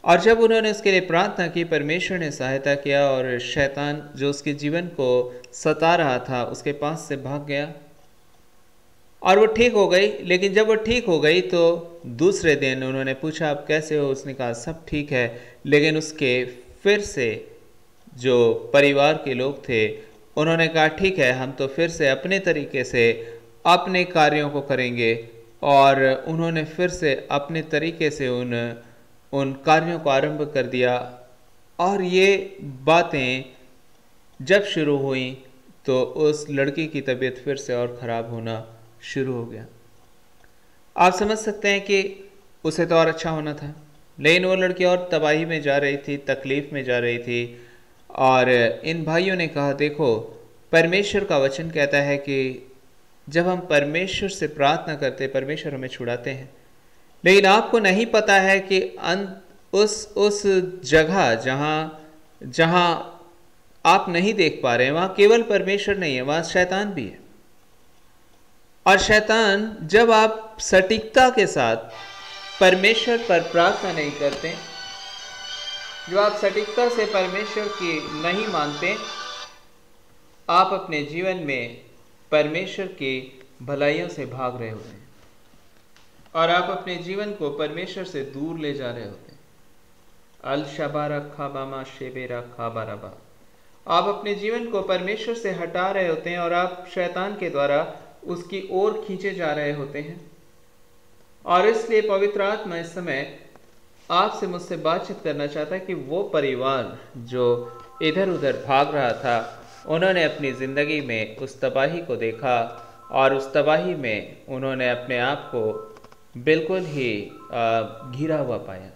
और जब उन्होंने उसके लिए प्रार्थना की, परमेश्वर ने सहायता किया और शैतान जो उसके जीवन को सता रहा था उसके पास से भाग गया और वो ठीक हो गई। लेकिन जब वो ठीक हो गई तो दूसरे दिन उन्होंने पूछा, आप कैसे हो? उसने कहा सब ठीक है। लेकिन उसके फिर से जो परिवार के लोग थे उन्होंने कहा ठीक है, हम तो फिर से अपने तरीके से अपने कार्यों को करेंगे, और उन्होंने फिर से अपने तरीके से उन कार्यों को आरंभ कर दिया। और ये बातें जब शुरू हुई तो उस लड़की की तबीयत फिर से और ख़राब होना शुरू हो गया। आप समझ सकते हैं कि उसे तो और अच्छा होना था, लेकिन वो लड़की और तबाही में जा रही थी, तकलीफ़ में जा रही थी। और इन भाइयों ने कहा, देखो, परमेश्वर का वचन कहता है कि जब हम परमेश्वर से प्रार्थना करते, परमेश्वर हमें छुड़ाते हैं। लेकिन आपको नहीं पता है कि उस जगह जहाँ आप नहीं देख पा रहे हैं, वहाँ केवल परमेश्वर नहीं है, वहाँ शैतान भी है। और शैतान, जब आप सटीकता के साथ परमेश्वर पर प्रार्थना नहीं करते, जो आप सटीकता से परमेश्वर की नहीं मानते, आप अपने जीवन में परमेश्वर की भलाइयों से भाग रहे होते हैं और आप अपने जीवन को परमेश्वर से दूर ले जा रहे होते हैं। अल शबारा खाबामा शेबेरा खाबाराबा, आप अपने जीवन को परमेश्वर से हटा रहे होते हैं और आप शैतान के द्वारा उसकी ओर खींचे जा रहे होते हैं। और इसलिए पवित्र आत्मा इस समय आपसे मुझसे बातचीत करना चाहता है कि वो परिवार जो इधर उधर भाग रहा था, उन्होंने अपनी ज़िंदगी में उस तबाही को देखा और उस तबाही में उन्होंने अपने आप को बिल्कुल ही घिरा हुआ पाया।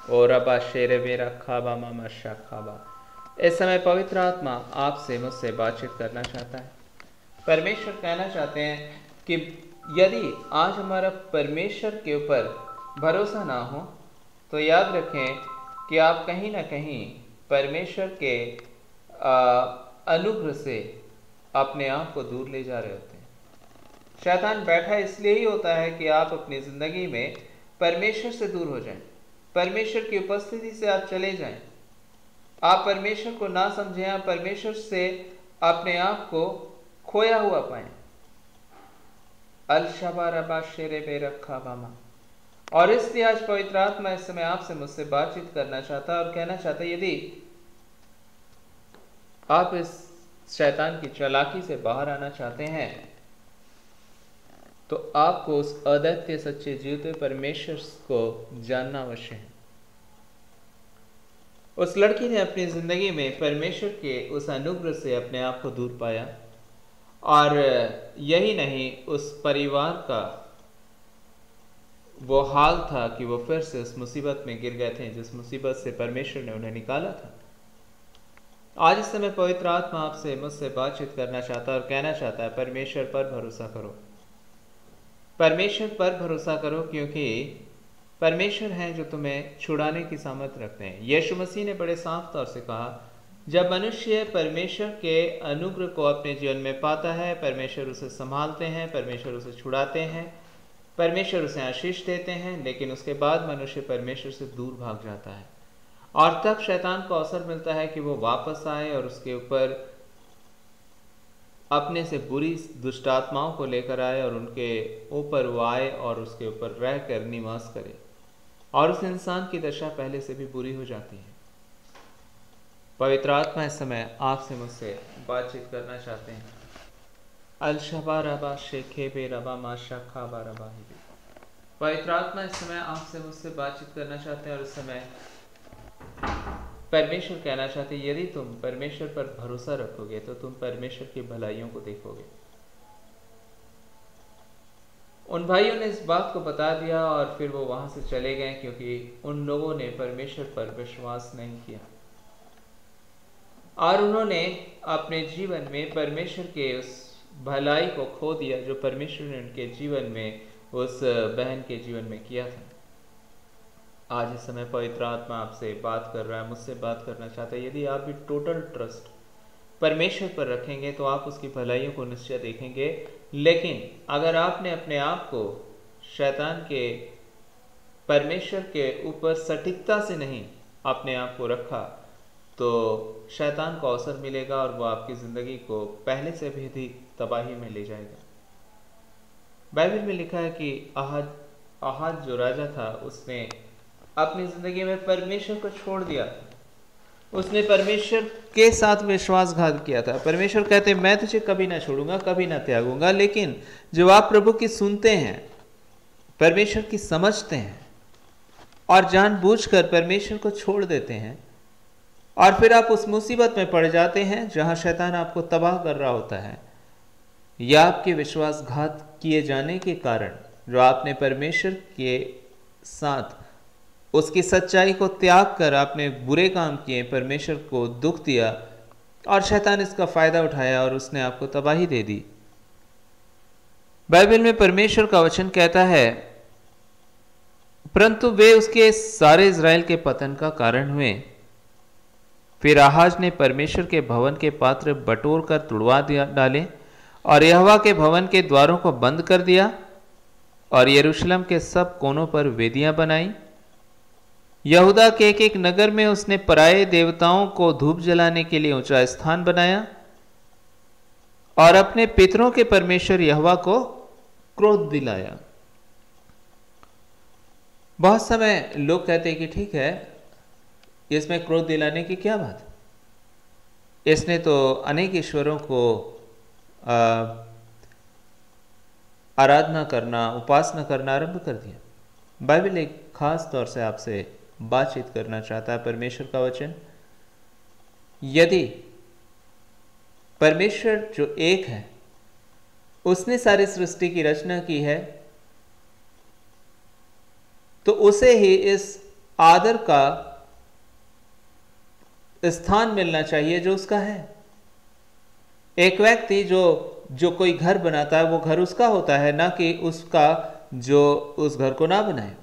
और रबा शेर मेरा खाबा मामा शाह खाबा, इस समय पवित्र आत्मा आपसे मुझसे बातचीत करना चाहता है। परमेश्वर कहना चाहते हैं कि यदि आज हमारा परमेश्वर के ऊपर भरोसा ना हो तो याद रखें कि आप कहीं ना कहीं परमेश्वर के अनुग्रह से अपने आप को दूर ले जा रहे होते हैं। शैतान बैठा इसलिए ही होता है कि आप अपनी ज़िंदगी में परमेश्वर से दूर हो जाएं, परमेश्वर की उपस्थिति से आप चले जाएं, आप परमेश्वर को ना समझें, आप परमेश्वर से अपने आप को खोया हुआ पाएं। अल शबारबा शेरे बेरखा बामा। और इसलिए आज पवित्र आत्मा इस समय आपसे मुझसे बातचीत करना चाहता है और कहना चाहता है, यदि आप इस शैतान की चालाकी से बाहर आना चाहते हैं तो आपको उस अद्वितीय सच्चे जीवते परमेश्वर को जानना अवश्य है। उस लड़की ने अपनी जिंदगी में परमेश्वर के उस अनुग्रह से अपने आप को दूर पाया, और यही नहीं, उस परिवार का वो हाल था कि वो फिर से उस मुसीबत में गिर गए थे जिस मुसीबत से परमेश्वर ने उन्हें निकाला था। आज इस समय पवित्र आत्मा आपसे मुझसे बातचीत करना चाहता है और कहना चाहता है, परमेश्वर पर भरोसा करो, परमेश्वर पर भरोसा करो, क्योंकि परमेश्वर हैं जो तुम्हें छुड़ाने की सामर्थ रखते हैं। यीशु मसीह ने बड़े साफ तौर से कहा, जब मनुष्य परमेश्वर के अनुग्रह को अपने जीवन में पाता है, परमेश्वर उसे संभालते हैं, परमेश्वर उसे छुड़ाते हैं, परमेश्वर उसे आशीष देते हैं, लेकिन उसके बाद मनुष्य परमेश्वर से दूर भाग जाता है और तब शैतान को अवसर मिलता है कि वो वापस आए और उसके ऊपर अपने से बुरी दुष्ट आत्माओं को लेकर आए और उनके ऊपर वो आए और उसके ऊपर रह कर निवास करे, और उस इंसान की दशा पहले से भी बुरी हो जाती है। पवित्र आत्मा इस समय आपसे मुझसे बातचीत करना चाहते हैं। अल शबा रबा शेखे बे रबा माशा खाबा रबा ही। पवित्र आत्मा इस समय आपसे मुझसे बातचीत करना चाहते हैं और इस समय परमेश्वर कहना चाहते हैं, यदि तुम परमेश्वर पर भरोसा रखोगे तो तुम परमेश्वर की भलाइयों को देखोगे। उन भाइयों ने इस बात को बता दिया और फिर वो वहां से चले गए क्योंकि उन लोगों ने परमेश्वर पर विश्वास नहीं किया और उन्होंने अपने जीवन में परमेश्वर के उस भलाई को खो दिया जो परमेश्वर ने उनके जीवन में उस बहन के जीवन में किया था। आज इस समय पवित्र आत्मा आपसे बात कर रहा है, मुझसे बात करना चाहता है। यदि आप भी टोटल ट्रस्ट परमेश्वर पर रखेंगे तो आप उसकी भलाइयों को निश्चय देखेंगे, लेकिन अगर आपने अपने आप को शैतान के परमेश्वर के ऊपर सटीकता से नहीं अपने आप को रखा तो शैतान को अवसर मिलेगा और वह आपकी ज़िंदगी को पहले से भी अधिक तबाही में ले जाएगा। बाइबल में लिखा है कि आहाज जो राजा था उसने अपनी ज़िंदगी में परमेश्वर को छोड़ दिया था। उसने परमेश्वर के साथ विश्वासघात किया था। परमेश्वर कहते हैं, मैं तुझे कभी ना छोड़ूंगा, कभी ना त्यागूंगा। लेकिन जब आप प्रभु की सुनते हैं, परमेश्वर की समझते हैं और जानबूझकर परमेश्वर को छोड़ देते हैं और फिर आप उस मुसीबत में पड़ जाते हैं जहां शैतान आपको तबाह कर रहा होता है, या आपके विश्वासघात किए जाने के कारण जो आपने परमेश्वर के साथ उसकी सच्चाई को त्याग कर आपने बुरे काम किए, परमेश्वर को दुख दिया और शैतान इसका फायदा उठाया और उसने आपको तबाही दे दी। बाइबल में परमेश्वर का वचन कहता है, परंतु वे उसके सारे इज़राइल के पतन का कारण हुए। फिर आहाज ने परमेश्वर के भवन के पात्र बटोर कर तुड़वा डाले और यहोवा के भवन के द्वारों को बंद कर दिया और यरूशलेम के सब कोनों पर वेदियां बनाई। यहूदा के एक एक नगर में उसने पराये देवताओं को धूप जलाने के लिए ऊंचा स्थान बनाया और अपने पितरों के परमेश्वर यहोवा को क्रोध दिलाया। बहुत समय लोग कहते हैं कि ठीक है, इसमें क्रोध दिलाने की क्या बात, इसने तो अनेक ईश्वरों को आराधना करना, उपासना करना आरंभ कर दिया। बाइबल एक खास तौर से आपसे बातचीत करना चाहता है। परमेश्वर का वचन, यदि परमेश्वर जो एक है उसने सारी सृष्टि की रचना की है तो उसे ही इस आदर का स्थान मिलना चाहिए जो उसका है। एक व्यक्ति जो कोई घर बनाता है वो घर उसका होता है, ना कि उसका जो उस घर को ना बनाए।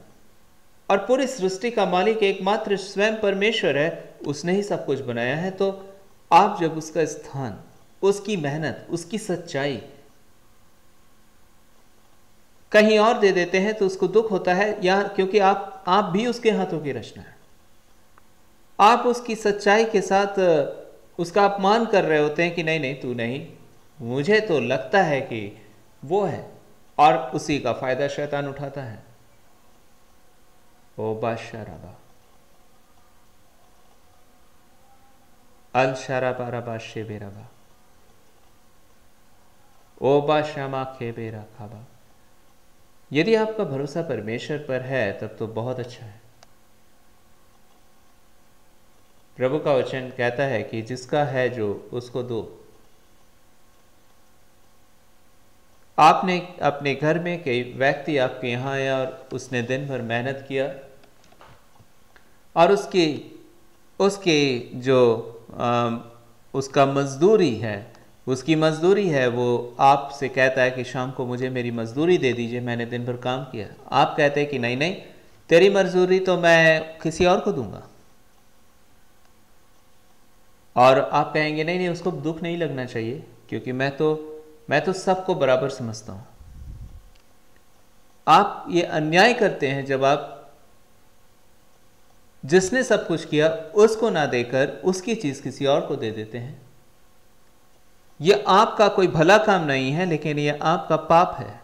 और पूरी सृष्टि का मालिक एकमात्र स्वयं परमेश्वर है, उसने ही सब कुछ बनाया है। तो आप जब उसका स्थान, उसकी मेहनत, उसकी सच्चाई कहीं और दे देते हैं तो उसको दुख होता है, या क्योंकि आप भी उसके हाथों की रचना है। आप उसकी सच्चाई के साथ उसका अपमान कर रहे होते हैं कि नहीं नहीं तू नहीं, मुझे तो लगता है कि वो है, और उसी का फायदा शैतान उठाता है। ओ बादशाह अल शराबा रबा शेबेरबा ओ बादशाह खेबेरा खाबा। यदि आपका भरोसा परमेश्वर पर है तब तो बहुत अच्छा है। प्रभु का वचन कहता है कि जिसका है जो उसको दो। आपने अपने घर में कई व्यक्ति आपके यहाँ आया और उसने दिन भर मेहनत किया और उसकी जो उसका मजदूरी है वो आपसे कहता है कि शाम को मुझे मेरी मजदूरी दे दीजिए, मैंने दिन भर काम किया। आप कहते हैं कि नहीं नहीं, तेरी मजदूरी तो मैं किसी और को दूंगा। और आप कहेंगे नहीं नहीं, उसको दुख नहीं लगना चाहिए, क्योंकि मैं तो सबको बराबर समझता हूं। आप ये अन्याय करते हैं जब आप जिसने सब कुछ किया उसको ना देकर उसकी चीज किसी और को दे देते हैं। यह आपका कोई भला काम नहीं है, लेकिन यह आपका पाप है।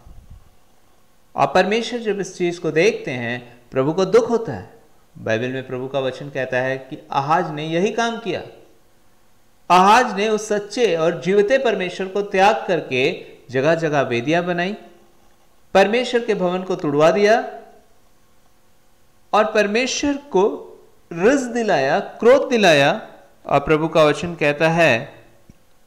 और परमेश्वर जब इस चीज को देखते हैं, प्रभु को दुख होता है। बाइबल में प्रभु का वचन कहता है कि आहाज ने यही काम किया। आहाज ने उस सच्चे और जीवते परमेश्वर को त्याग करके जगह जगह वेदियां बनाई, परमेश्वर के भवन को तुड़वा दिया और परमेश्वर को रस दिलाया, क्रोध दिलाया। और प्रभु का वचन कहता है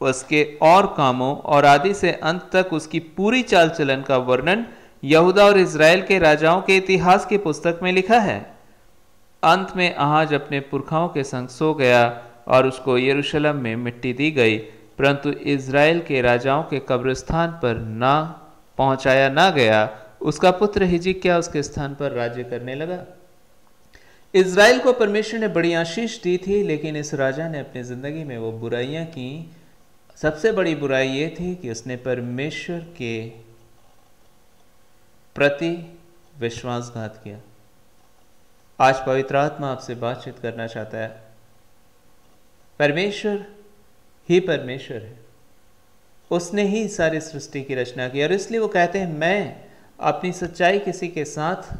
उसके और कामों और आदि से अंत तक उसकी पूरी चाल चलन का वर्णन यहूदा और इज़राइल के राजाओं के इतिहास की पुस्तक में लिखा है। अंत में आहाज अपने पुरखाओं के संग सो गया और उसको यरूशलेम में मिट्टी दी गई, परंतु इज़राइल के राजाओं के कब्रिस्तान पर ना पहुंचाया ना गया। उसका पुत्र हिजकिय्याह उसके स्थान पर राज्य करने लगा। इज़राइल को परमेश्वर ने बड़ी आशीष दी थी, लेकिन इस राजा ने अपनी जिंदगी में वो बुराइयां की। सबसे बड़ी बुराई ये थी कि उसने परमेश्वर के प्रति विश्वासघात किया। आज पवित्र आत्मा आपसे बातचीत करना चाहता है। परमेश्वर ही परमेश्वर है, उसने ही सारी सृष्टि की रचना की, और इसलिए वो कहते हैं मैं अपनी सच्चाई किसी के साथ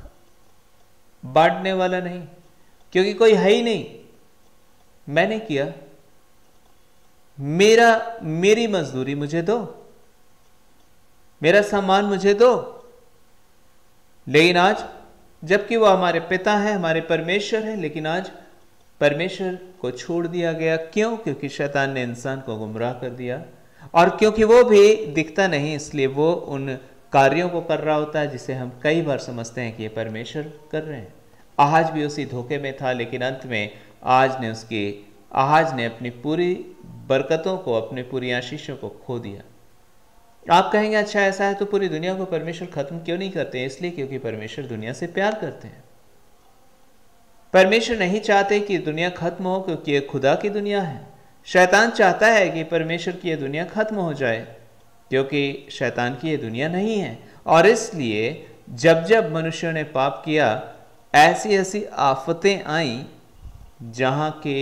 बांटने वाला नहीं, क्योंकि कोई है ही नहीं। मैंने किया, मेरी मजदूरी मुझे दो, मेरा सम्मान मुझे दो। लेकिन आज जबकि वो हमारे पिता हैं, हमारे परमेश्वर हैं, लेकिन आज परमेश्वर को छोड़ दिया गया। क्यों? क्योंकि शैतान ने इंसान को गुमराह कर दिया, और क्योंकि वो भी दिखता नहीं, इसलिए वो उन कार्यों को कर रहा होता है जिसे हम कई बार समझते हैं कि ये परमेश्वर कर रहे हैं। आहाज भी उसी धोखे में था, लेकिन अंत में आहाज ने अपनी पूरी बरकतों को, अपनी पूरी आशीषों को खो दिया। आप कहेंगे अच्छा ऐसा है तो पूरी दुनिया को परमेश्वर खत्म क्यों नहीं करते? इसलिए क्योंकि परमेश्वर दुनिया से प्यार करते हैं। परमेश्वर नहीं चाहते कि दुनिया खत्म हो, क्योंकि ये खुदा की दुनिया है। शैतान चाहता है कि परमेश्वर की ये दुनिया खत्म हो जाए, क्योंकि शैतान की ये दुनिया नहीं है। और इसलिए जब जब मनुष्यों ने पाप किया, ऐसी ऐसी आफतें आई जहां के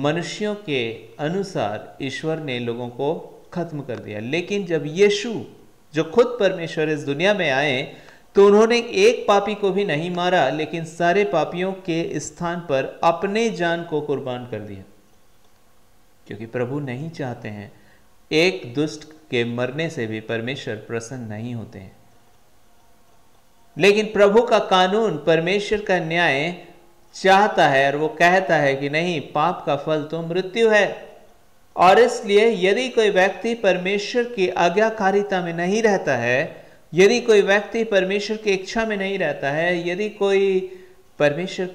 मनुष्यों के अनुसार ईश्वर ने लोगों को खत्म कर दिया। लेकिन जब यीशु जो खुद परमेश्वर इस दुनिया में आए, तो उन्होंने एक पापी को भी नहीं मारा, लेकिन सारे पापियों के स्थान पर अपने जान को कुर्बान कर दिया, क्योंकि प्रभु नहीं चाहते हैं। एक दुष्ट के मरने से भी परमेश्वर प्रसन्न नहीं होते हैं। लेकिन प्रभु का कानून, परमेश्वर का न्याय चाहता है, और वो कहता है कि नहीं, पाप का फल तो मृत्यु है। और इसलिए यदि कोई व्यक्ति परमेश्वर की आज्ञाकारिता में नहीं रहता है, यदि कोई व्यक्ति परमेश्वर की इच्छा में नहीं रहता है, यदि कोई परमेश्वर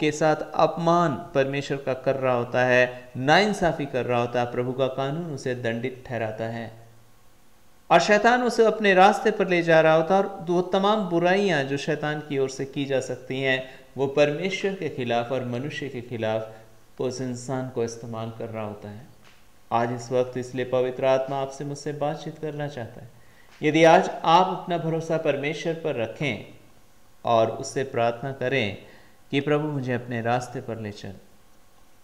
के साथ अपमान परमेश्वर का कर रहा होता है, नाइंसाफी कर रहा होता है, प्रभु का कानून उसे दंडित ठहराता है, और शैतान उसे अपने रास्ते पर ले जा रहा होता है। और वो तमाम बुराइयां जो शैतान की ओर से की जा सकती हैं, वो परमेश्वर के खिलाफ और मनुष्य के खिलाफ उस इंसान को इस्तेमाल कर रहा होता है। आज इस वक्त इसलिए पवित्र आत्मा आपसे मुझसे बातचीत करना चाहता है। यदि आज आप अपना भरोसा परमेश्वर पर रखें और उससे प्रार्थना करें कि प्रभु मुझे अपने रास्ते पर ले चल,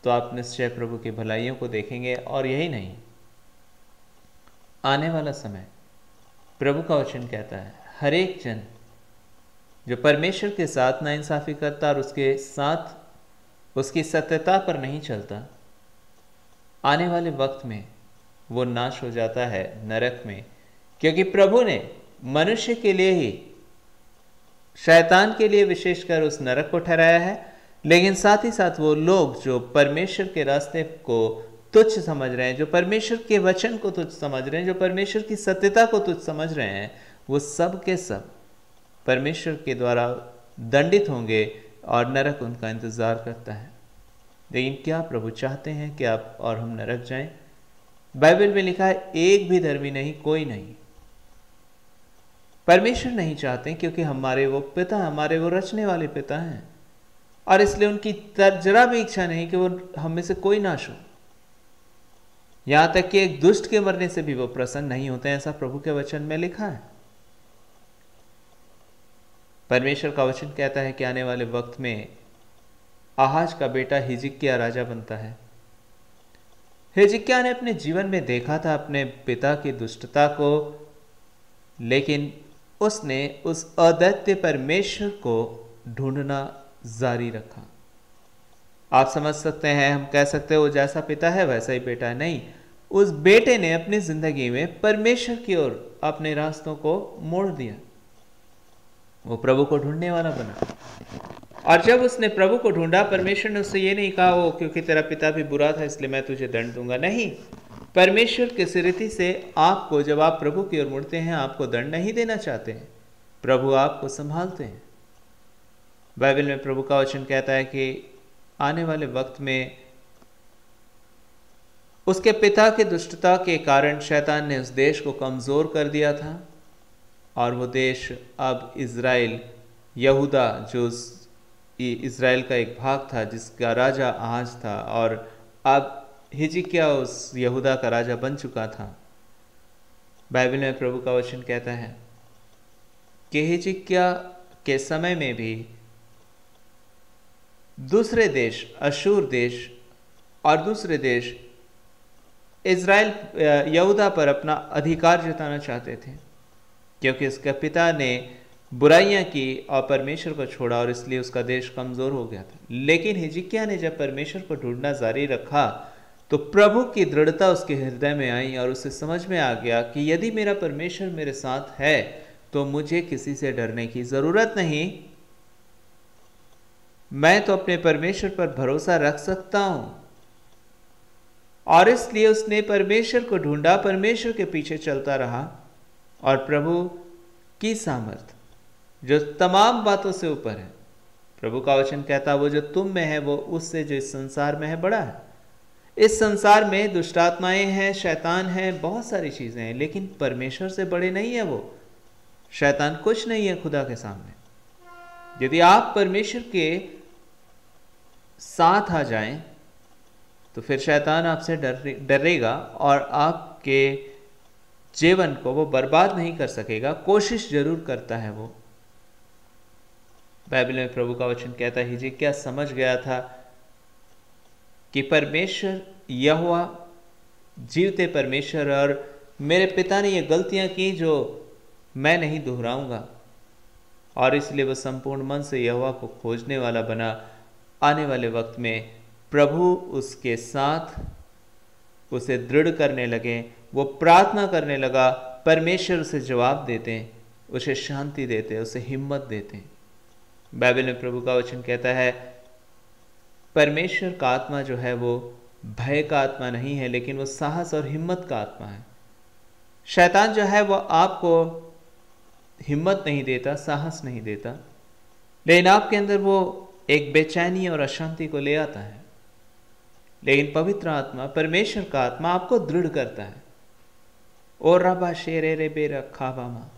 तो आप निश्चय प्रभु की भलाइयों को देखेंगे। और यही नहीं, आने वाला समय प्रभु का वचन कहता है, हर एक जन जो परमेश्वर के साथ नाइंसाफी करता और उसके साथ उसकी सत्यता पर नहीं चलता, आने वाले वक्त में वो नाश हो जाता है नरक में। क्योंकि प्रभु ने मनुष्य के लिए ही, शैतान के लिए विशेषकर उस नरक को ठहराया है, लेकिन साथ ही साथ वो लोग जो परमेश्वर के रास्ते को तुच्छ समझ रहे हैं, जो परमेश्वर के वचन को तुच्छ समझ रहे हैं, जो परमेश्वर की सत्यता को तुच्छ समझ रहे हैं, वो सब के सब परमेश्वर के द्वारा दंडित होंगे और नरक उनका इंतजार करता है। लेकिन क्या प्रभु चाहते हैं कि आप और हम नरक जाएं? बाइबल में लिखा है, एक भी धर्मी नहीं, कोई नहीं। परमेश्वर नहीं चाहते क्योंकि हमारे वो पिता, हमारे वो रचने वाले पिता हैं, और इसलिए उनकी जरा भी इच्छा नहीं कि वो हम में से कोई नाश हो। यहां तक कि एक दुष्ट के मरने से भी वो प्रसन्न नहीं होते हैं, ऐसा प्रभु के वचन में लिखा है। परमेश्वर का वचन कहता है कि आने वाले वक्त में आहाज का बेटा हिजकिय्याह राजा बनता है। हिजकिय्याह ने अपने जीवन में देखा था अपने पिता की दुष्टता को, लेकिन उसने उस अद्वितीय परमेश्वर को ढूंढना जारी रखा। आप समझ सकते हैं, हम कह सकते हैं वो जैसा पिता है वैसा ही बेटा है। नहीं, उस बेटे ने अपनी जिंदगी में परमेश्वर की ओर अपने रास्तों को मोड़ दिया। वो प्रभु को ढूंढने वाला बना, और जब उसने प्रभु को ढूंढा, परमेश्वर ने उससे ये नहीं कहा वो क्योंकि तेरा पिता भी बुरा था इसलिए मैं तुझे दंड दूंगा। नहीं, परमेश्वर किस रीति से आपको, जब आप प्रभु की ओर मुड़ते हैं, आपको दंड नहीं देना चाहते हैं। प्रभु आपको संभालते हैं। बाइबल में प्रभु का वचन कहता है कि आने वाले वक्त में उसके पिता की दुष्टता के कारण शैतान ने उस देश को कमजोर कर दिया था, और वो देश अब इज़राइल, यहूदा, जो इज़राइल का एक भाग था जिसका राजा आहाज था, और अब हिजकिय्याह उस यहूदा का राजा बन चुका था। बाइबल में प्रभु का वचन कहता है कि हिजकिय्याह के समय में भी दूसरे देश, अशूर देश और दूसरे देश इज़राइल, यहूदा पर अपना अधिकार जताना चाहते थे, क्योंकि उसके पिता ने बुराइयां की और परमेश्वर को छोड़ा, और इसलिए उसका देश कमजोर हो गया था। लेकिन हिजकिय्याह ने जब परमेश्वर को ढूंढना जारी रखा तो प्रभु की दृढ़ता उसके हृदय में आई, और उसे समझ में आ गया कि यदि मेरा परमेश्वर मेरे साथ है तो मुझे किसी से डरने की जरूरत नहीं। मैं तो अपने परमेश्वर पर भरोसा रख सकता हूं। और इसलिए उसने परमेश्वर को ढूंढा, परमेश्वर के पीछे चलता रहा, और प्रभु की सामर्थ जो तमाम बातों से ऊपर है, प्रभु का वचन कहता, वो जो तुम में है वो उससे जो इस संसार में है बड़ा है। इस संसार में दुष्ट आत्माएं हैं, शैतान है, बहुत सारी चीजें हैं, लेकिन परमेश्वर से बड़े नहीं है वो। शैतान कुछ नहीं है खुदा के सामने। यदि आप परमेश्वर के साथ आ जाएं तो फिर शैतान आपसे डरेगा और आपके जीवन को वो बर्बाद नहीं कर सकेगा, कोशिश जरूर करता है वो। बाइबल में प्रभु का वचन कहता है हिजकिय्याह समझ गया था कि परमेश्वर यहोवा जीवते परमेश्वर, और मेरे पिता ने ये गलतियां की जो मैं नहीं दोहराऊंगा, और इसलिए वह संपूर्ण मन से यहोवा को खोजने वाला बना। आने वाले वक्त में प्रभु उसके साथ, उसे दृढ़ करने लगे, वो प्रार्थना करने लगा, परमेश्वर उसे जवाब देते, उसे शांति देते, उसे हिम्मत देते। बाइबल में प्रभु का वचन कहता है परमेश्वर का आत्मा जो है वो भय का आत्मा नहीं है, लेकिन वो साहस और हिम्मत का आत्मा है। शैतान जो है वो आपको हिम्मत नहीं देता, साहस नहीं देता, लेकिन आपके अंदर वो एक बेचैनी और अशांति को ले आता है। लेकिन पवित्र आत्मा, परमेश्वर का आत्मा आपको दृढ़ करता है। और रबा शेरे रे बे रखावामा।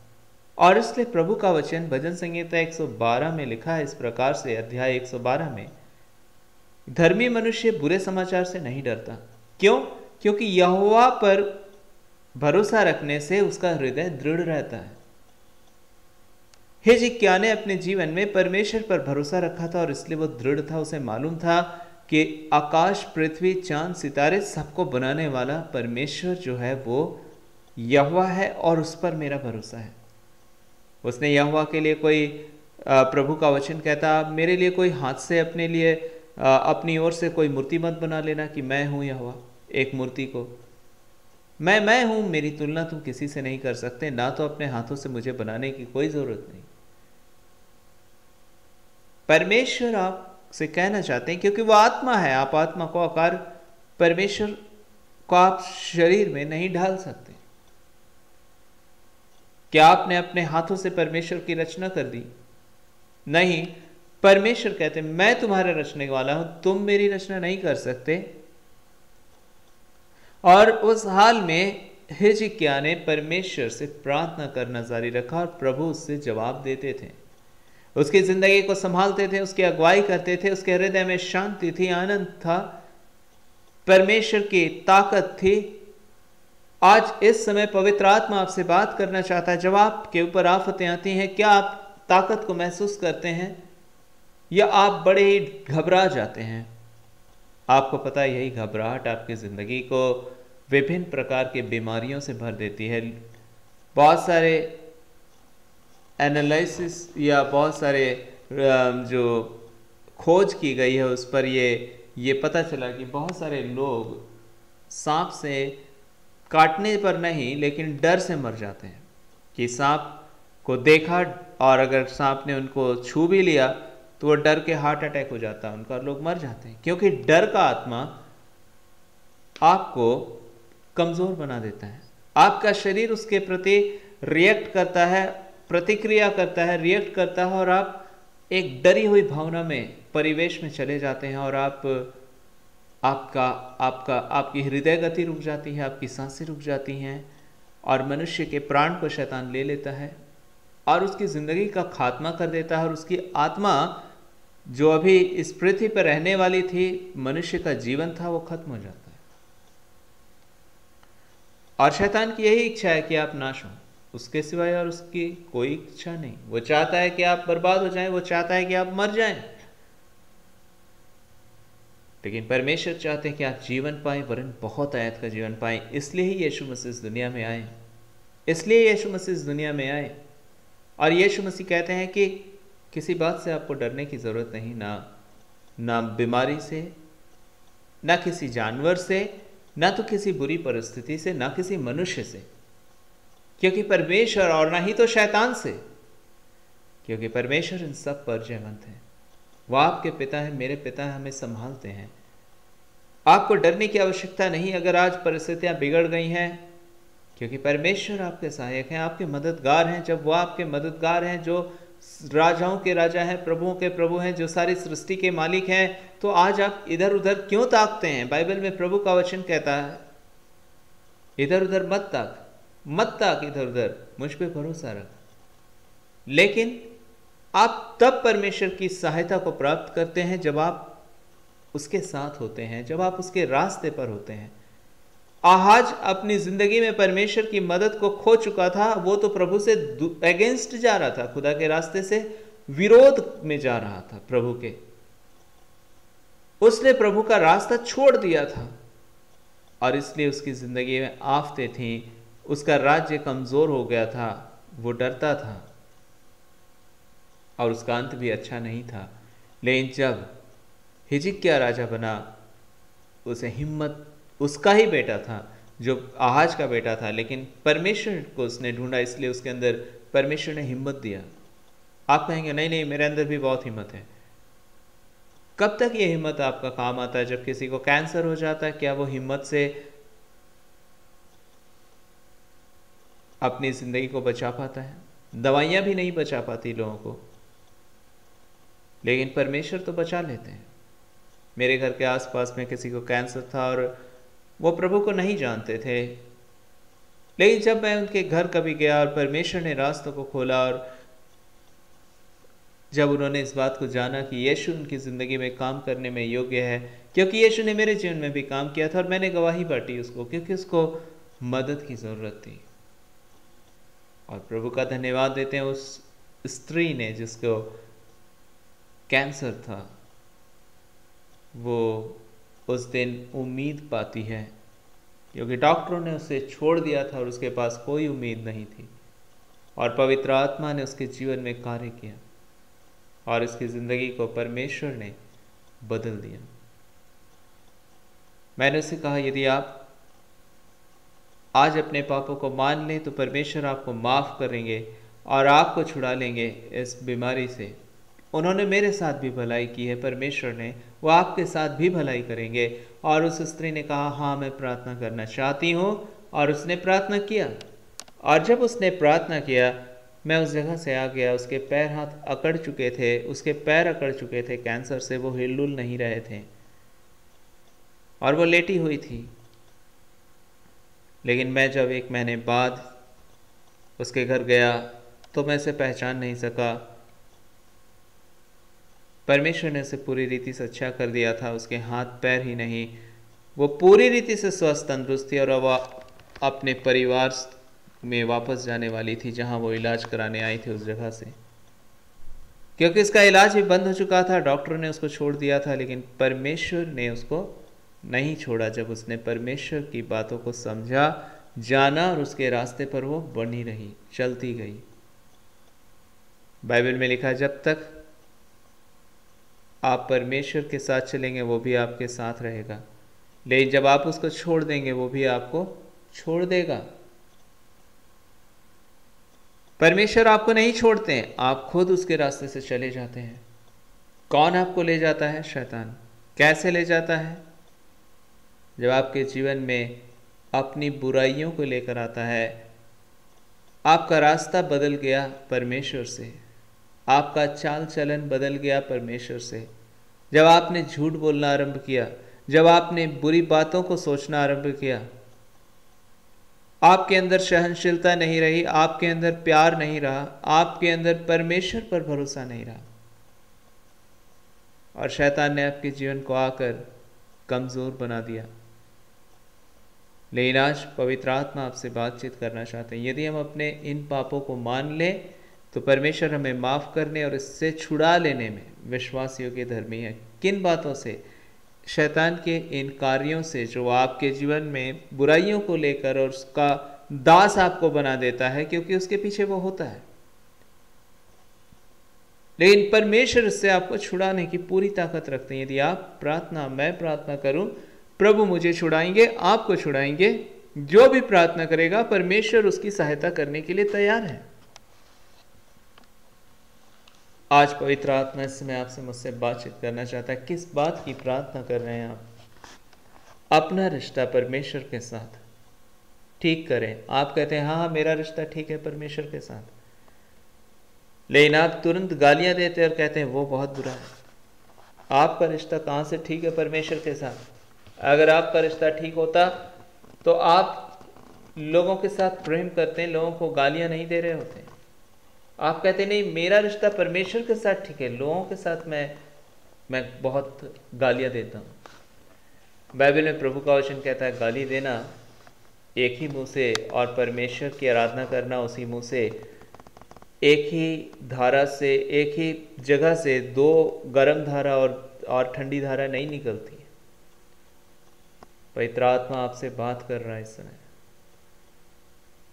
और इसलिए प्रभु का वचन भजन संहिता 112 में लिखा है इस प्रकार से, अध्याय 112 में, धर्मी मनुष्य बुरे समाचार से नहीं डरता। क्यों? क्योंकि यहोवा पर भरोसा रखने से उसका हृदय दृढ़ रहता है। हिजकिय्याह ने अपने जीवन में परमेश्वर पर भरोसा रखा था, और इसलिए वो दृढ़ था। उसे मालूम था कि आकाश, पृथ्वी, चांद, सितारे सबको बनाने वाला परमेश्वर जो है वो यहोवा है, और उस पर मेरा भरोसा है। उसने यहोवा के लिए कोई, प्रभु का वचन कहता, मेरे लिए कोई हाथ से अपने लिए अपनी ओर से कोई मूर्ति मत बना लेना कि मैं हूं यहोवा। एक मूर्ति को मैं हूं, मेरी तुलना तुम किसी से नहीं कर सकते, ना तो अपने हाथों से मुझे बनाने की कोई जरूरत नहीं। परमेश्वर आपसे कहना चाहते हैं, क्योंकि वो आत्मा है, आप आत्मा को आकार, परमेश्वर को आप शरीर में नहीं ढाल सकते। क्या आपने अपने हाथों से परमेश्वर की रचना कर दी? नहीं, परमेश्वर कहते हैं मैं तुम्हारा रचने वाला हूं, तुम मेरी रचना नहीं कर सकते। और उस हाल में हिजकिय्याह ने परमेश्वर से प्रार्थना करना जारी रखा और प्रभु उससे जवाब देते थे, उसकी जिंदगी को संभालते थे, उसकी अगुवाई करते थे, उसके हृदय में शांति थी, आनंद था, परमेश्वर की ताकत थी। आज इस समय पवित्र आत्मा आपसे बात करना चाहता है। जब आपके ऊपर आफतें आती हैं, क्या आप ताकत को महसूस करते हैं या आप बड़े ही घबरा जाते हैं? आपको पता है, यही घबराहट आपकी ज़िंदगी को विभिन्न प्रकार की बीमारियों से भर देती है। बहुत सारे एनालिसिस या बहुत सारे जो खोज की गई है उस पर ये पता चला कि बहुत सारे लोग सांप से काटने पर नहीं लेकिन डर से मर जाते हैं कि सांप को देखा और अगर सांप ने उनको छू भी लिया तो वो डर के हार्ट अटैक हो जाता है उनका, लोग मर जाते हैं, क्योंकि डर का आत्मा आपको कमज़ोर बना देता है। आपका शरीर उसके प्रति रिएक्ट करता है, प्रतिक्रिया करता है, रिएक्ट करता है और आप एक डरी हुई भावना में, परिवेश में चले जाते हैं और आपकी हृदय गति रुक जाती है, आपकी सांसें रुक जाती हैं और मनुष्य के प्राण को शैतान ले लेता है और उसकी ज़िंदगी का खात्मा कर देता है और उसकी आत्मा जो अभी इस पृथ्वी पर रहने वाली थी, मनुष्य का जीवन था, वो खत्म हो जाता है। और शैतान की यही इच्छा है कि आप नाश हो, उसके सिवाय और उसकी कोई इच्छा नहीं। वो चाहता है कि आप बर्बाद हो जाएं, वो चाहता है कि आप मर जाएं, लेकिन परमेश्वर चाहते हैं कि आप जीवन पाएं, वरन बहुत आयत का जीवन पाएं। इसलिए ही यीशु मसीह इस दुनिया में आए, इसलिए यीशु मसीह इस दुनिया में आए। और यीशु मसीह कहते हैं कि किसी बात से आपको डरने की ज़रूरत नहीं, ना बीमारी से, ना किसी जानवर से, ना तो किसी बुरी परिस्थिति से, ना किसी मनुष्य से, क्योंकि परमेश्वर, और ना ही तो शैतान से, क्योंकि परमेश्वर इन सब पर जयवंत है। वह आपके पिता है, मेरे पिता है, हमें संभालते हैं। आपको डरने की आवश्यकता नहीं अगर आज परिस्थितियां बिगड़ गई हैं, क्योंकि परमेश्वर आपके सहायक हैं, आपके मददगार हैं। जब वह आपके मददगार हैं, जो राजाओं के राजा हैं, प्रभुओं के प्रभु हैं, जो सारी सृष्टि के मालिक हैं, तो आज आप इधर उधर क्यों ताकते हैं? बाइबल में प्रभु का वचन कहता है, इधर उधर मत ताक, इधर उधर, मुझ पे भरोसा रख। लेकिन आप तब परमेश्वर की सहायता को प्राप्त करते हैं जब आप उसके साथ होते हैं, जब आप उसके रास्ते पर होते हैं। आहाज अपनी जिंदगी में परमेश्वर की मदद को खो चुका था। वो तो प्रभु से अगेंस्ट जा रहा था, खुदा के रास्ते से विरोध में जा रहा था प्रभु के। उसने प्रभु का रास्ता छोड़ दिया था और इसलिए उसकी जिंदगी में आफतें थीं, उसका राज्य कमजोर हो गया था, वो डरता था और उसका अंत भी अच्छा नहीं था। लेकिन जब हिजकिय्याह राजा बना, उसे हिम्मत, उसका ही बेटा था जो आहाज का बेटा था, लेकिन परमेश्वर को उसने ढूंढा, इसलिए उसके अंदर परमेश्वर ने हिम्मत दिया। आप कहेंगे नहीं नहीं, मेरे अंदर भी बहुत हिम्मत है। कब तक ये हिम्मत आपका काम आता है? जब किसी को कैंसर हो जाता है, क्या वो हिम्मत से अपनी जिंदगी को बचा पाता है? दवाइयां भी नहीं बचा पाती लोगों को, लेकिन परमेश्वर तो बचा लेते हैं। मेरे घर के आसपास में किसी को कैंसर था और वो प्रभु को नहीं जानते थे, लेकिन जब मैं उनके घर कभी गया और परमेश्वर ने रास्तों को खोला और जब उन्होंने इस बात को जाना कि यीशु उनकी ज़िंदगी में काम करने में योग्य है, क्योंकि यीशु ने मेरे जीवन में भी काम किया था और मैंने गवाही बांटी उसको, क्योंकि उसको मदद की ज़रूरत थी। और प्रभु का धन्यवाद देते हैं उस स्त्री ने जिसको कैंसर था, वो उस दिन उम्मीद पाती है, क्योंकि डॉक्टरों ने उसे छोड़ दिया था और उसके पास कोई उम्मीद नहीं थी, और पवित्र आत्मा ने उसके जीवन में कार्य किया और इसकी ज़िंदगी को परमेश्वर ने बदल दिया। मैंने उसे कहा, यदि आप आज अपने पापों को मान लें तो परमेश्वर आपको माफ़ करेंगे और आपको छुड़ा लेंगे इस बीमारी से। उन्होंने मेरे साथ भी भलाई की है, परमेश्वर ने, वो आपके साथ भी भलाई करेंगे। और उस स्त्री ने कहा, हाँ मैं प्रार्थना करना चाहती हूँ, और उसने प्रार्थना किया। और जब उसने प्रार्थना किया, मैं उस जगह से आ गया। उसके पैर हाथ अकड़ चुके थे, उसके पैर अकड़ चुके थे कैंसर से, वो हिलडुल नहीं रहे थे और वो लेटी हुई थी। लेकिन मैं जब 1 महीने बाद उसके घर गया तो मैं इसे पहचान नहीं सका। परमेश्वर ने उसे पूरी रीति से अच्छा कर दिया था, उसके हाथ पैर ही नहीं, वो पूरी रीति से स्वस्थ तंदुरुस्त थी और अब अपने परिवार में वापस जाने वाली थी जहां वो इलाज कराने आई थी उस जगह से, क्योंकि इसका इलाज भी बंद हो चुका था। डॉक्टर ने उसको छोड़ दिया था, लेकिन परमेश्वर ने उसको नहीं छोड़ा। जब उसने परमेश्वर की बातों को समझा, जाना और उसके रास्ते पर वो बनी रही, चलती गई। बाइबल में लिखा है, जब तक आप परमेश्वर के साथ चलेंगे वो भी आपके साथ रहेगा, लेकिन जब आप उसको छोड़ देंगे वो भी आपको छोड़ देगा। परमेश्वर आपको नहीं छोड़ते हैं, आप खुद उसके रास्ते से चले जाते हैं। कौन आपको ले जाता है? शैतान। कैसे ले जाता है? जब आपके जीवन में अपनी बुराइयों को लेकर आता है। आपका रास्ता बदल गया परमेश्वर से, आपका चाल चलन बदल गया परमेश्वर से। जब आपने झूठ बोलना आरंभ किया, जब आपने बुरी बातों को सोचना आरंभ किया, आपके अंदर सहनशीलता नहीं रही, आपके अंदर प्यार नहीं रहा, आपके अंदर परमेश्वर पर भरोसा नहीं रहा, और शैतान ने आपके जीवन को आकर कमजोर बना दिया। लेकिन आज पवित्र आत्मा आपसे बातचीत करना चाहते हैं। यदि हम अपने इन पापों को मान लें तो परमेश्वर हमें माफ करने और इससे छुड़ा लेने में विश्वास योग्य धर्मी है। किन बातों से? शैतान के इन कार्यों से जो आपके जीवन में बुराइयों को लेकर और उसका दास आपको बना देता है, क्योंकि उसके पीछे वो होता है। लेकिन परमेश्वर इससे आपको छुड़ाने की पूरी ताकत रखते हैं। यदि आप प्रार्थना, मैं प्रार्थना करूं, प्रभु मुझे छुड़ाएंगे, आपको छुड़ाएंगे। जो भी प्रार्थना करेगा परमेश्वर उसकी सहायता करने के लिए तैयार है। आज पवित्र आत्मा इस समय आपसे मुझसे बातचीत करना चाहता है। किस बात की प्रार्थना कर रहे हैं आप? अपना रिश्ता परमेश्वर के साथ ठीक करें। आप कहते हैं हाँ मेरा रिश्ता ठीक है परमेश्वर के साथ, लेकिन आप तुरंत गालियां देते हैं और कहते हैं वो बहुत बुरा है। आपका रिश्ता कहाँ से ठीक है परमेश्वर के साथ? अगर आपका रिश्ता ठीक होता तो आप लोगों के साथ प्रेम करते हैं, लोगों को गालियां नहीं दे रहे होते। आप कहते नहीं मेरा रिश्ता परमेश्वर के साथ ठीक है, लोगों के साथ मैं बहुत गालियां देता हूँ। बाइबल में प्रभु का वचन कहता है गाली देना एक ही मुंह से और परमेश्वर की आराधना करना उसी मुंह से, एक ही धारा से, एक ही जगह से दो गर्म धारा और ठंडी धारा नहीं निकलती। पवित्र आत्मा आपसे बात कर रहा है इस समय।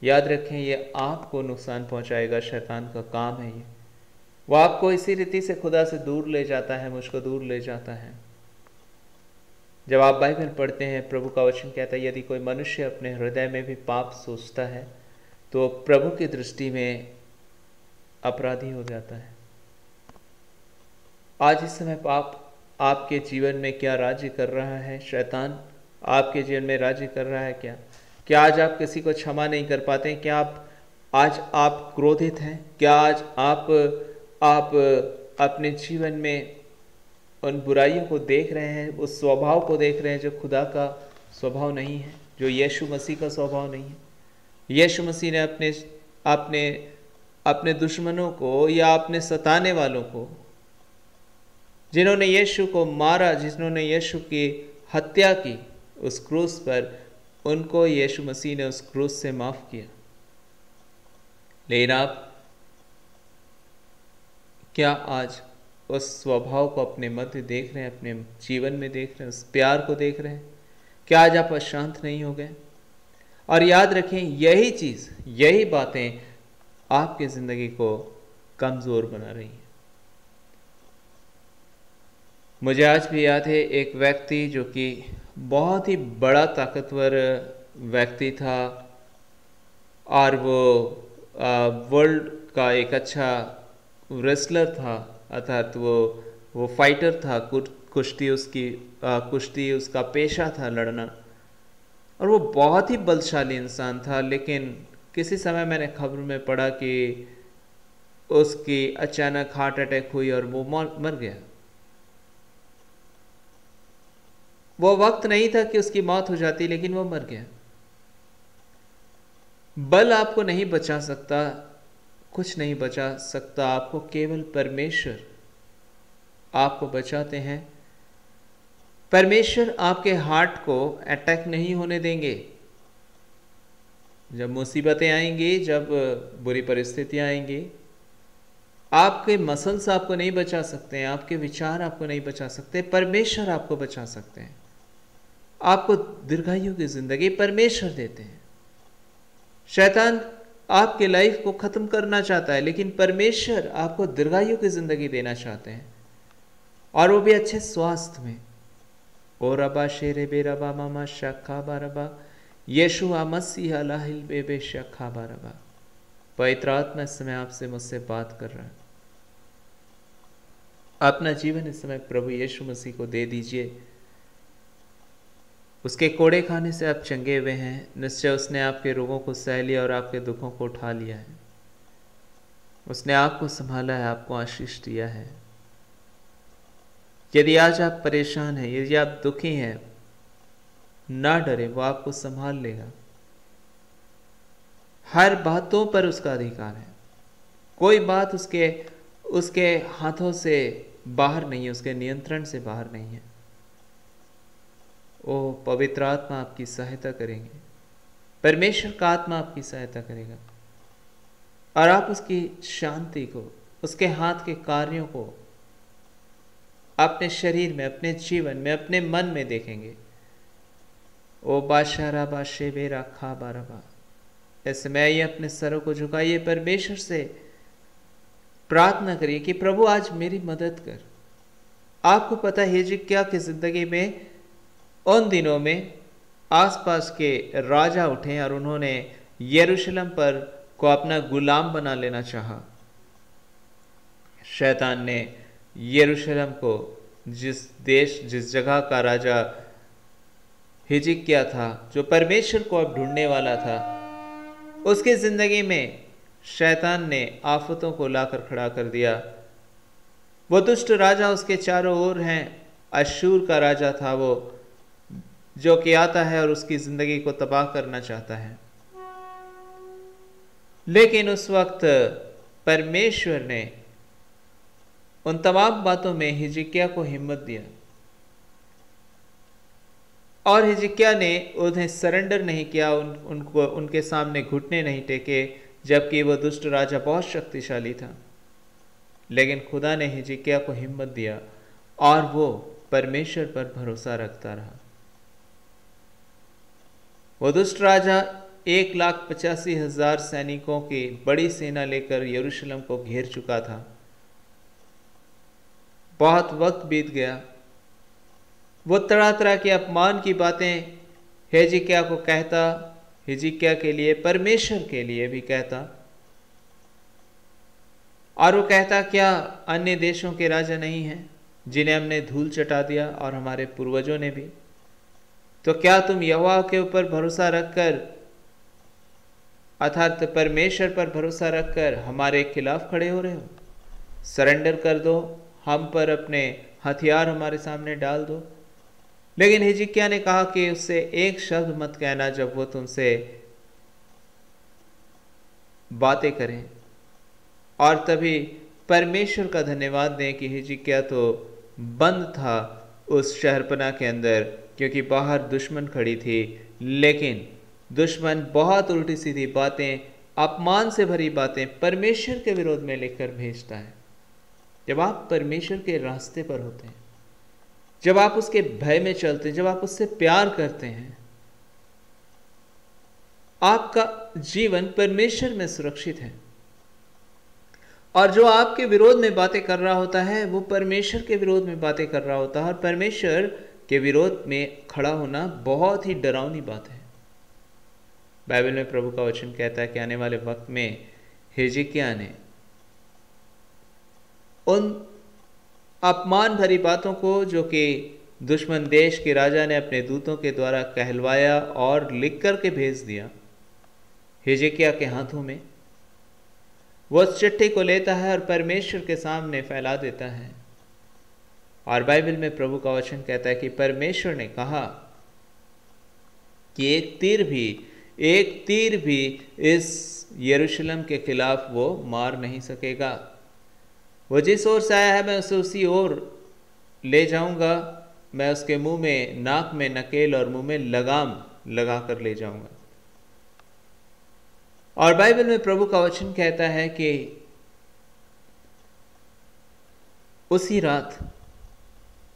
याद रखें ये आपको नुकसान पहुंचाएगा, शैतान का काम है ये। वो आपको इसी रीति से खुदा से दूर ले जाता है, मुझको दूर ले जाता है। जब आप बाइबल पढ़ते हैं, प्रभु का वचन कहता है यदि कोई मनुष्य अपने हृदय में भी पाप सोचता है तो प्रभु की दृष्टि में अपराधी हो जाता है। आज इस समय पाप आपके जीवन में क्या राज्य कर रहा है? शैतान आपके जीवन में राज्य कर रहा है क्या? क्या आज आप किसी को क्षमा नहीं कर पाते हैं? क्या आज आप क्रोधित हैं? क्या आज आप अपने जीवन में उन बुराइयों को देख रहे हैं, उस स्वभाव को देख रहे हैं जो खुदा का स्वभाव नहीं है, जो यीशु मसीह का स्वभाव नहीं है? यीशु मसीह ने अपने दुश्मनों को या अपने सताने वालों को, जिन्होंने यीशु को मारा, जिन्होंने यीशु की हत्या की उस क्रूस पर, उनको यीशु मसीह ने उस क्रूस से माफ किया। लेकिन आप क्या आज उस स्वभाव को अपने मध्य देख रहे हैं, अपने जीवन में देख रहे हैं, उस प्यार को देख रहे हैं? क्या आज आप अशांत नहीं हो गए? और याद रखें यही चीज, यही बातें आपकी जिंदगी को कमजोर बना रही हैं। मुझे आज भी याद है एक व्यक्ति जो कि बहुत ही बड़ा ताकतवर व्यक्ति था और वो वर्ल्ड का एक अच्छा रेसलर था, अर्थात वो फाइटर था, कुश्ती उसका पेशा था, लड़ना, और वो बहुत ही बलशाली इंसान था। लेकिन किसी समय मैंने खबर में पढ़ा कि उसकी अचानक हार्ट अटैक हुई और वो मर गया। वो वक्त नहीं था कि उसकी मौत हो जाती, लेकिन वो मर गया। बल आपको नहीं बचा सकता, कुछ नहीं बचा सकता आपको, केवल परमेश्वर आपको बचाते हैं। परमेश्वर आपके हार्ट को अटैक नहीं होने देंगे। जब मुसीबतें आएंगी, जब बुरी परिस्थितियां आएंगी, आपके मसल्स आपको नहीं बचा सकते हैं, आपके विचार आपको नहीं बचा सकते, परमेश्वर आपको बचा सकते हैं। आपको दीर्घायु की जिंदगी परमेश्वर देते हैं। शैतान आपके लाइफ को खत्म करना चाहता है, लेकिन परमेश्वर आपको दीर्घायु की जिंदगी देना चाहते हैं, और वो भी अच्छे स्वास्थ्य में। ओ रबा शेरे बे रबा मामा शखा बारबा यीशु मसीह अलाहिल बेबे शखा बारबा। पवित्र आत्मा इस समय आपसे मुझसे बात कर रहा है। अपना जीवन इस समय प्रभु यीशु मसीह को दे दीजिए। उसके कोड़े खाने से आप चंगे हुए हैं। निश्चय उसने आपके रोगों को सह लिया और आपके दुखों को उठा लिया है। उसने आपको संभाला है, आपको आशीष दिया है। यदि आज आप परेशान हैं, यदि आप दुखी हैं, ना डरे, वो आपको संभाल लेगा। हर बातों पर उसका अधिकार है। कोई बात उसके हाथों से बाहर नहीं है, उसके नियंत्रण से बाहर नहीं है। ओ पवित्र आत्मा आपकी सहायता करेंगे, परमेश्वर का आत्मा आपकी सहायता करेगा, और आप उसकी शांति को, उसके हाथ के कार्यों को अपने शरीर में, अपने जीवन में, अपने मन में देखेंगे। ओ बाशारा बाशे बेरा खा बारबा। ऐसे में आइए, अपने सरों को झुकाइए, परमेश्वर से प्रार्थना करिए कि प्रभु आज मेरी मदद कर। आपको पता है हिजकिय्याह की जिंदगी में उन दिनों में आसपास के राजा उठे और उन्होंने यरूशलेम पर को अपना गुलाम बना लेना चाहा। शैतान ने यरूशलेम को, जिस जगह का राजा हिजकिय्याह था, जो परमेश्वर को अब ढूंढने वाला था, उसकी जिंदगी में शैतान ने आफतों को लाकर खड़ा कर दिया। वो दुष्ट राजा उसके चारों ओर हैं। अश्शूर का राजा था वो, जो कि आता है और उसकी जिंदगी को तबाह करना चाहता है। लेकिन उस वक्त परमेश्वर ने उन तमाम बातों में हिजकिय्याह को हिम्मत दिया, और हिजकिय्याह ने उन्हें सरेंडर नहीं किया, उनको उनके सामने घुटने नहीं टेके, जबकि वो दुष्ट राजा बहुत शक्तिशाली था। लेकिन खुदा ने हिजकिय्याह को हिम्मत दिया और वो परमेश्वर पर भरोसा रखता रहा। वो दुष्ट राजा 1,85,000 सैनिकों की बड़ी सेना लेकर यरूशलेम को घेर चुका था। बहुत वक्त बीत गया। वो तरह तरह के अपमान की बातें हिजकिय्याह को कहता, हिजकिय्याह के लिए, परमेश्वर के लिए भी कहता, और वो कहता, क्या अन्य देशों के राजा नहीं हैं जिन्हें हमने धूल चटा दिया, और हमारे पूर्वजों ने भी? तो क्या तुम यहोवा के ऊपर भरोसा रखकर, अर्थात परमेश्वर पर भरोसा रखकर हमारे खिलाफ खड़े हो रहे हो? सरेंडर कर दो, हम पर अपने हथियार हमारे सामने डाल दो। लेकिन हिजकिय्याह ने कहा कि उससे एक शब्द मत कहना जब वो तुमसे बातें करें। और तभी परमेश्वर का धन्यवाद दें कि हिजकिय्याह तो बंद था उस शहरपनाह के अंदर, क्योंकि बाहर दुश्मन खड़ी थी। लेकिन दुश्मन बहुत उल्टी सीधी बातें, अपमान से भरी बातें परमेश्वर के विरोध में लिखकर भेजता है। जब आप परमेश्वर के रास्ते पर होते हैं, जब आप उसके भय में चलते हैं, जब आप उससे प्यार करते हैं, आपका जीवन परमेश्वर में सुरक्षित है। और जो आपके विरोध में बातें कर रहा होता है, वो परमेश्वर के विरोध में बातें कर रहा होता है। और परमेश्वर के विरोध में खड़ा होना बहुत ही डरावनी बात है। बाइबल में प्रभु का वचन कहता है कि आने वाले वक्त में हिजकिय्याह ने उन अपमान भरी बातों को, जो कि दुश्मन देश के राजा ने अपने दूतों के द्वारा कहलवाया और लिख करके भेज दिया हिजकिय्याह के हाथों में, वो उस चिट्ठी को लेता है और परमेश्वर के सामने फैला देता है। और बाइबल में प्रभु का वचन कहता है कि परमेश्वर ने कहा कि एक तीर भी एक तीर भी इस यरूशलेम के खिलाफ वो मार नहीं सकेगा। वो जिस ओर से आया है मैं उसे उसी ओर ले जाऊंगा। मैं उसके मुंह में, नाक में नकेल और मुंह में लगाम लगा कर ले जाऊंगा। और बाइबल में प्रभु का वचन कहता है कि उसी रात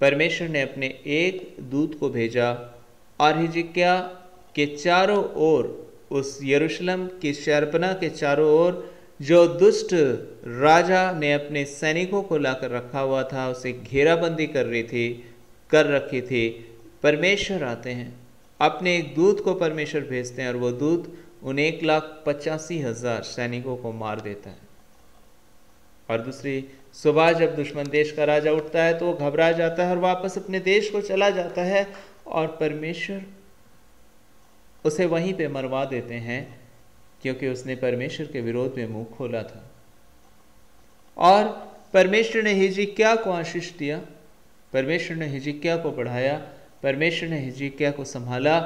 परमेश्वर ने अपने एक दूत को भेजा और हिजकिय्याह के चारों ओर, उस यरूशलेम की शहरपनाह के चारों ओर जो दुष्ट राजा ने अपने सैनिकों को लाकर रखा हुआ था, उसे घेराबंदी कर रखी थी। परमेश्वर आते हैं, अपने एक दूत को परमेश्वर भेजते हैं और वो दूत उन 1,85,000 सैनिकों को मार देता है। और दूसरी सुबह जब दुश्मन देश का राजा उठता है तो वो घबरा जाता है और वापस अपने देश को चला जाता है और परमेश्वर उसे वहीं पे मरवा देते हैं, क्योंकि उसने परमेश्वर के विरोध में मुंह खोला था। और परमेश्वर ने हिजकिय्याह को आशीष दिया, परमेश्वर ने हिजकिय्याह को बढ़ाया, परमेश्वर ने हिजकिय्याह को संभाला,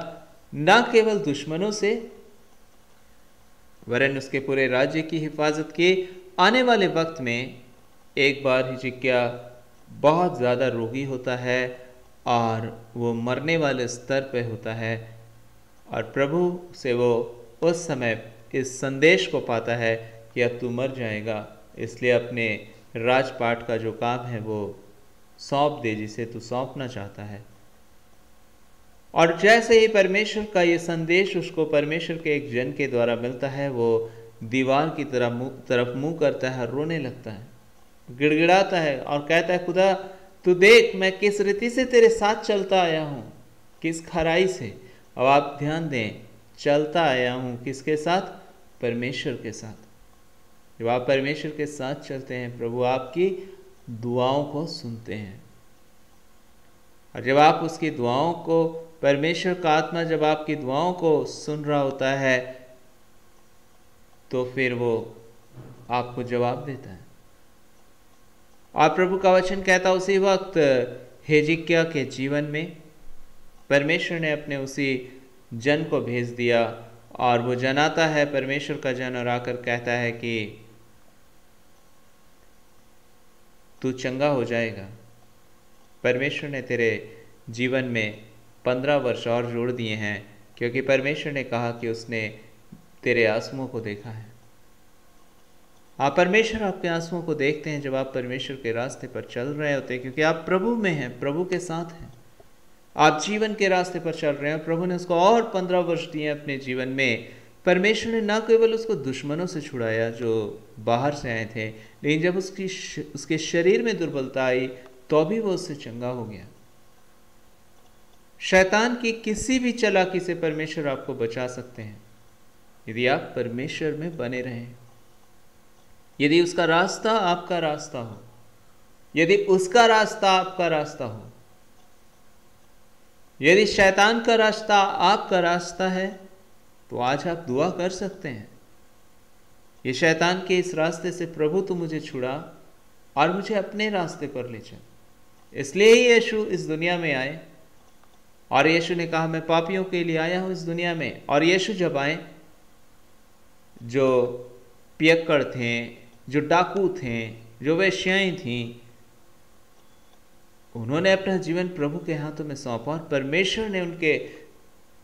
न केवल दुश्मनों से वरन उसके पूरे राज्य की हिफाजत की। आने वाले वक्त में एक बार हिजकिय्याह बहुत ज़्यादा रोगी होता है और वो मरने वाले स्तर पे होता है और प्रभु से वो उस समय इस संदेश को पाता है कि अब तू मर जाएगा, इसलिए अपने राजपाट का जो काम है वो सौंप दे जिसे तू सौंपना चाहता है। और जैसे ही परमेश्वर का ये संदेश उसको परमेश्वर के एक जन के द्वारा मिलता है, वो दीवार की तरफ मुंह करता है, रोने लगता है, गिड़गिड़ाता है और कहता है, खुदा तू देख मैं किस रीति से तेरे साथ चलता आया हूँ, किस खराई से। अब आप ध्यान दें, चलता आया हूँ किसके साथ? परमेश्वर के साथ। जब आप परमेश्वर के साथ चलते हैं, प्रभु आपकी दुआओं को सुनते हैं। और जब आप उसकी दुआओं को, परमेश्वर का आत्मा जब आपकी दुआओं को सुन रहा होता है तो फिर वो आपको जवाब देता है। और प्रभु का वचन कहता, उसी वक्त हिजकिय्याह के जीवन में परमेश्वर ने अपने उसी जन को भेज दिया और वो जन आता है, परमेश्वर का जन, और आकर कहता है कि तू चंगा हो जाएगा। परमेश्वर ने तेरे जीवन में 15 वर्ष और जोड़ दिए हैं, क्योंकि परमेश्वर ने कहा कि उसने तेरे आंसुओं को देखा है। आप परमेश्वर आपके आंसुओं को देखते हैं जब आप परमेश्वर के रास्ते पर चल रहे होते हैं, क्योंकि आप प्रभु में हैं, प्रभु के साथ हैं, आप जीवन के रास्ते पर चल रहे हैं। प्रभु ने उसको और 15 वर्ष दिए अपने जीवन में। परमेश्वर ने न केवल उसको दुश्मनों से छुड़ाया जो बाहर से आए थे, लेकिन जब उसके शरीर में दुर्बलता आई तो भी वो उससे चंगा हो गया। शैतान की किसी भी चालाकी से परमेश्वर आपको बचा सकते हैं यदि आप परमेश्वर में बने रहें, यदि उसका रास्ता आपका रास्ता हो, यदि उसका रास्ता आपका रास्ता हो। यदि शैतान का रास्ता आपका रास्ता है तो आज आप दुआ कर सकते हैं, ये शैतान के इस रास्ते से प्रभु तू मुझे छुड़ा और मुझे अपने रास्ते पर ले चल। इसलिए ही यीशु इस दुनिया में आए और यीशु ने कहा मैं पापियों के लिए आया हूं इस दुनिया में। और यीशु जब आए, जो पियक्कड़ थे, जो डाकू थे, जो वेश्याएं थीं, उन्होंने अपना जीवन प्रभु के हाथों में सौंपा और परमेश्वर ने उनके